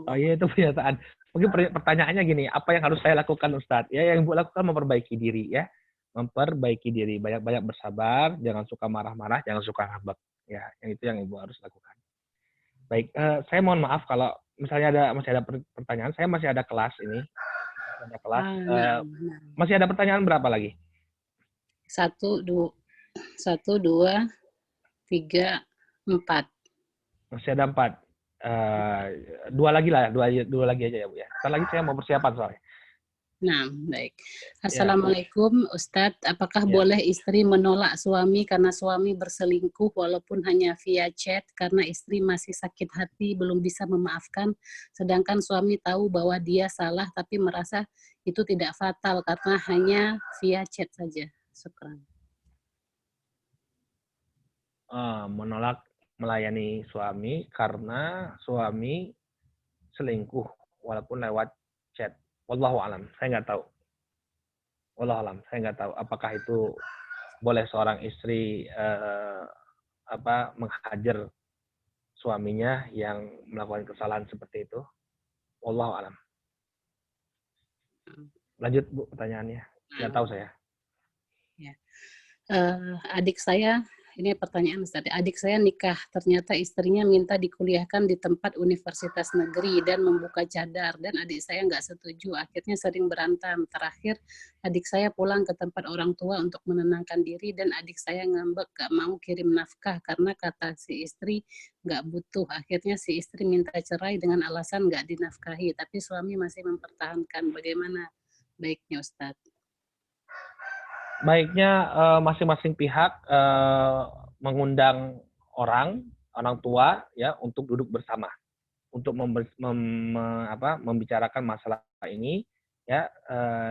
Oh iya, itu pernyataan. Mungkin pertanyaannya gini, apa yang harus saya lakukan, Ustadz? Ya, yang Ibu lakukan memperbaiki diri, ya. Memperbaiki diri, banyak-banyak bersabar, jangan suka marah-marah, jangan suka ngambek. Ya, yang itu yang Ibu harus lakukan. Baik, saya mohon maaf kalau misalnya masih ada pertanyaan. Saya masih ada kelas ini. Ada kelas. Masih ada pertanyaan berapa lagi? 1, 2, 3, 4. Masih ada 4. 2 lagi lah, dua lagi aja ya, Bu ya. Ntar lagi saya mau persiapan soalnya. Nah, baik. Assalamualaikum, Ustadz. Apakah Ya. boleh istri menolak suami karena suami berselingkuh walaupun hanya via chat karena istri masih sakit hati, belum bisa memaafkan, sedangkan suami tahu bahwa dia salah tapi merasa itu tidak fatal karena hanya via chat saja. Syukran. Menolak melayani suami karena suami selingkuh walaupun lewat chat. Wallahu alam, saya nggak tahu. Wallahu alam, saya nggak tahu apakah itu boleh seorang istri menghajar suaminya yang melakukan kesalahan seperti itu. Wallahu alam. Lanjut, Bu, pertanyaannya. Nggak tahu saya. Ya. Adik saya, ini pertanyaan Ustaz. Adik saya nikah, ternyata istrinya minta dikuliahkan di tempat universitas negeri dan membuka cadar, dan adik saya nggak setuju. Akhirnya sering berantem. Terakhir, adik saya pulang ke tempat orang tua untuk menenangkan diri, dan adik saya ngambek gak mau kirim nafkah karena kata si istri nggak butuh. Akhirnya si istri minta cerai dengan alasan nggak dinafkahi, tapi suami masih mempertahankan. Bagaimana baiknya, Ustadz? Baiknya masing-masing pihak mengundang orang tua ya untuk duduk bersama untuk membicarakan masalah ini ya,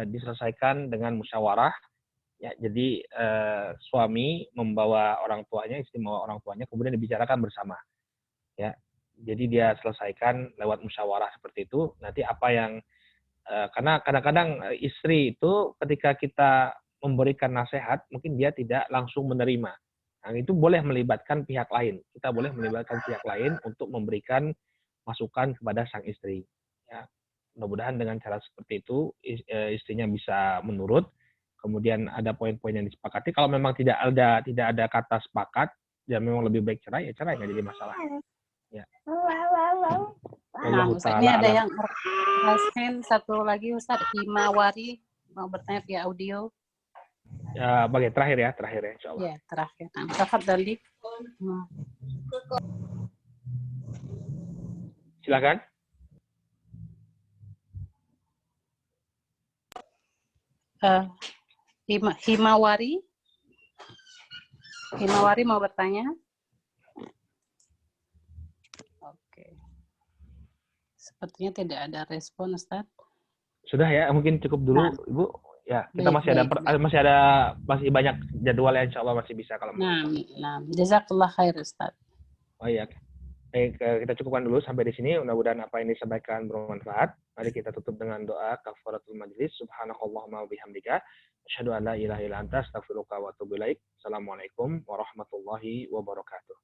diselesaikan dengan musyawarah ya. Jadi suami membawa orang tuanya, istri membawa orang tuanya, kemudian dibicarakan bersama ya. Jadi dia selesaikan lewat musyawarah seperti itu. Nanti apa yang karena kadang-kadang istri itu ketika kita memberikan nasihat, mungkin dia tidak langsung menerima. Nah, itu boleh melibatkan pihak lain. Kita boleh melibatkan pihak lain untuk memberikan masukan kepada sang istri. Ya, mudah-mudahan dengan cara seperti itu istrinya bisa menurut. Kemudian ada poin-poin yang disepakati. Kalau memang tidak ada kata sepakat, dan memang lebih baik cerai, ya cerai, nggak jadi masalah. Ya. Nah, Ustaz, ini ada yang rasain satu lagi, Ustaz, Himawari mau bertanya via audio. Ya, terakhir ya, insya Allah. Ya, terakhir. Tafadhali. Silakan. Himawari mau bertanya. Oke. Sepertinya tidak ada respon, Ustaz. Sudah ya, mungkin cukup dulu, Ibu. Ya, kita masih banyak jadwal ya, insya Allah masih bisa kalau mau. Nah, jazakallah khair, Ustaz. Oh iya. Baik, kita cukupkan dulu sampai di sini. Mudah-mudahan apa yang disampaikan bermanfaat. Mari kita tutup dengan doa kafaratul majlis. Subhanakallahumma wa bihamdika, asyhadu an la ilaha illa anta, astaghfiruka wa atubu ilaik. Assalamualaikum warahmatullahi wabarakatuh.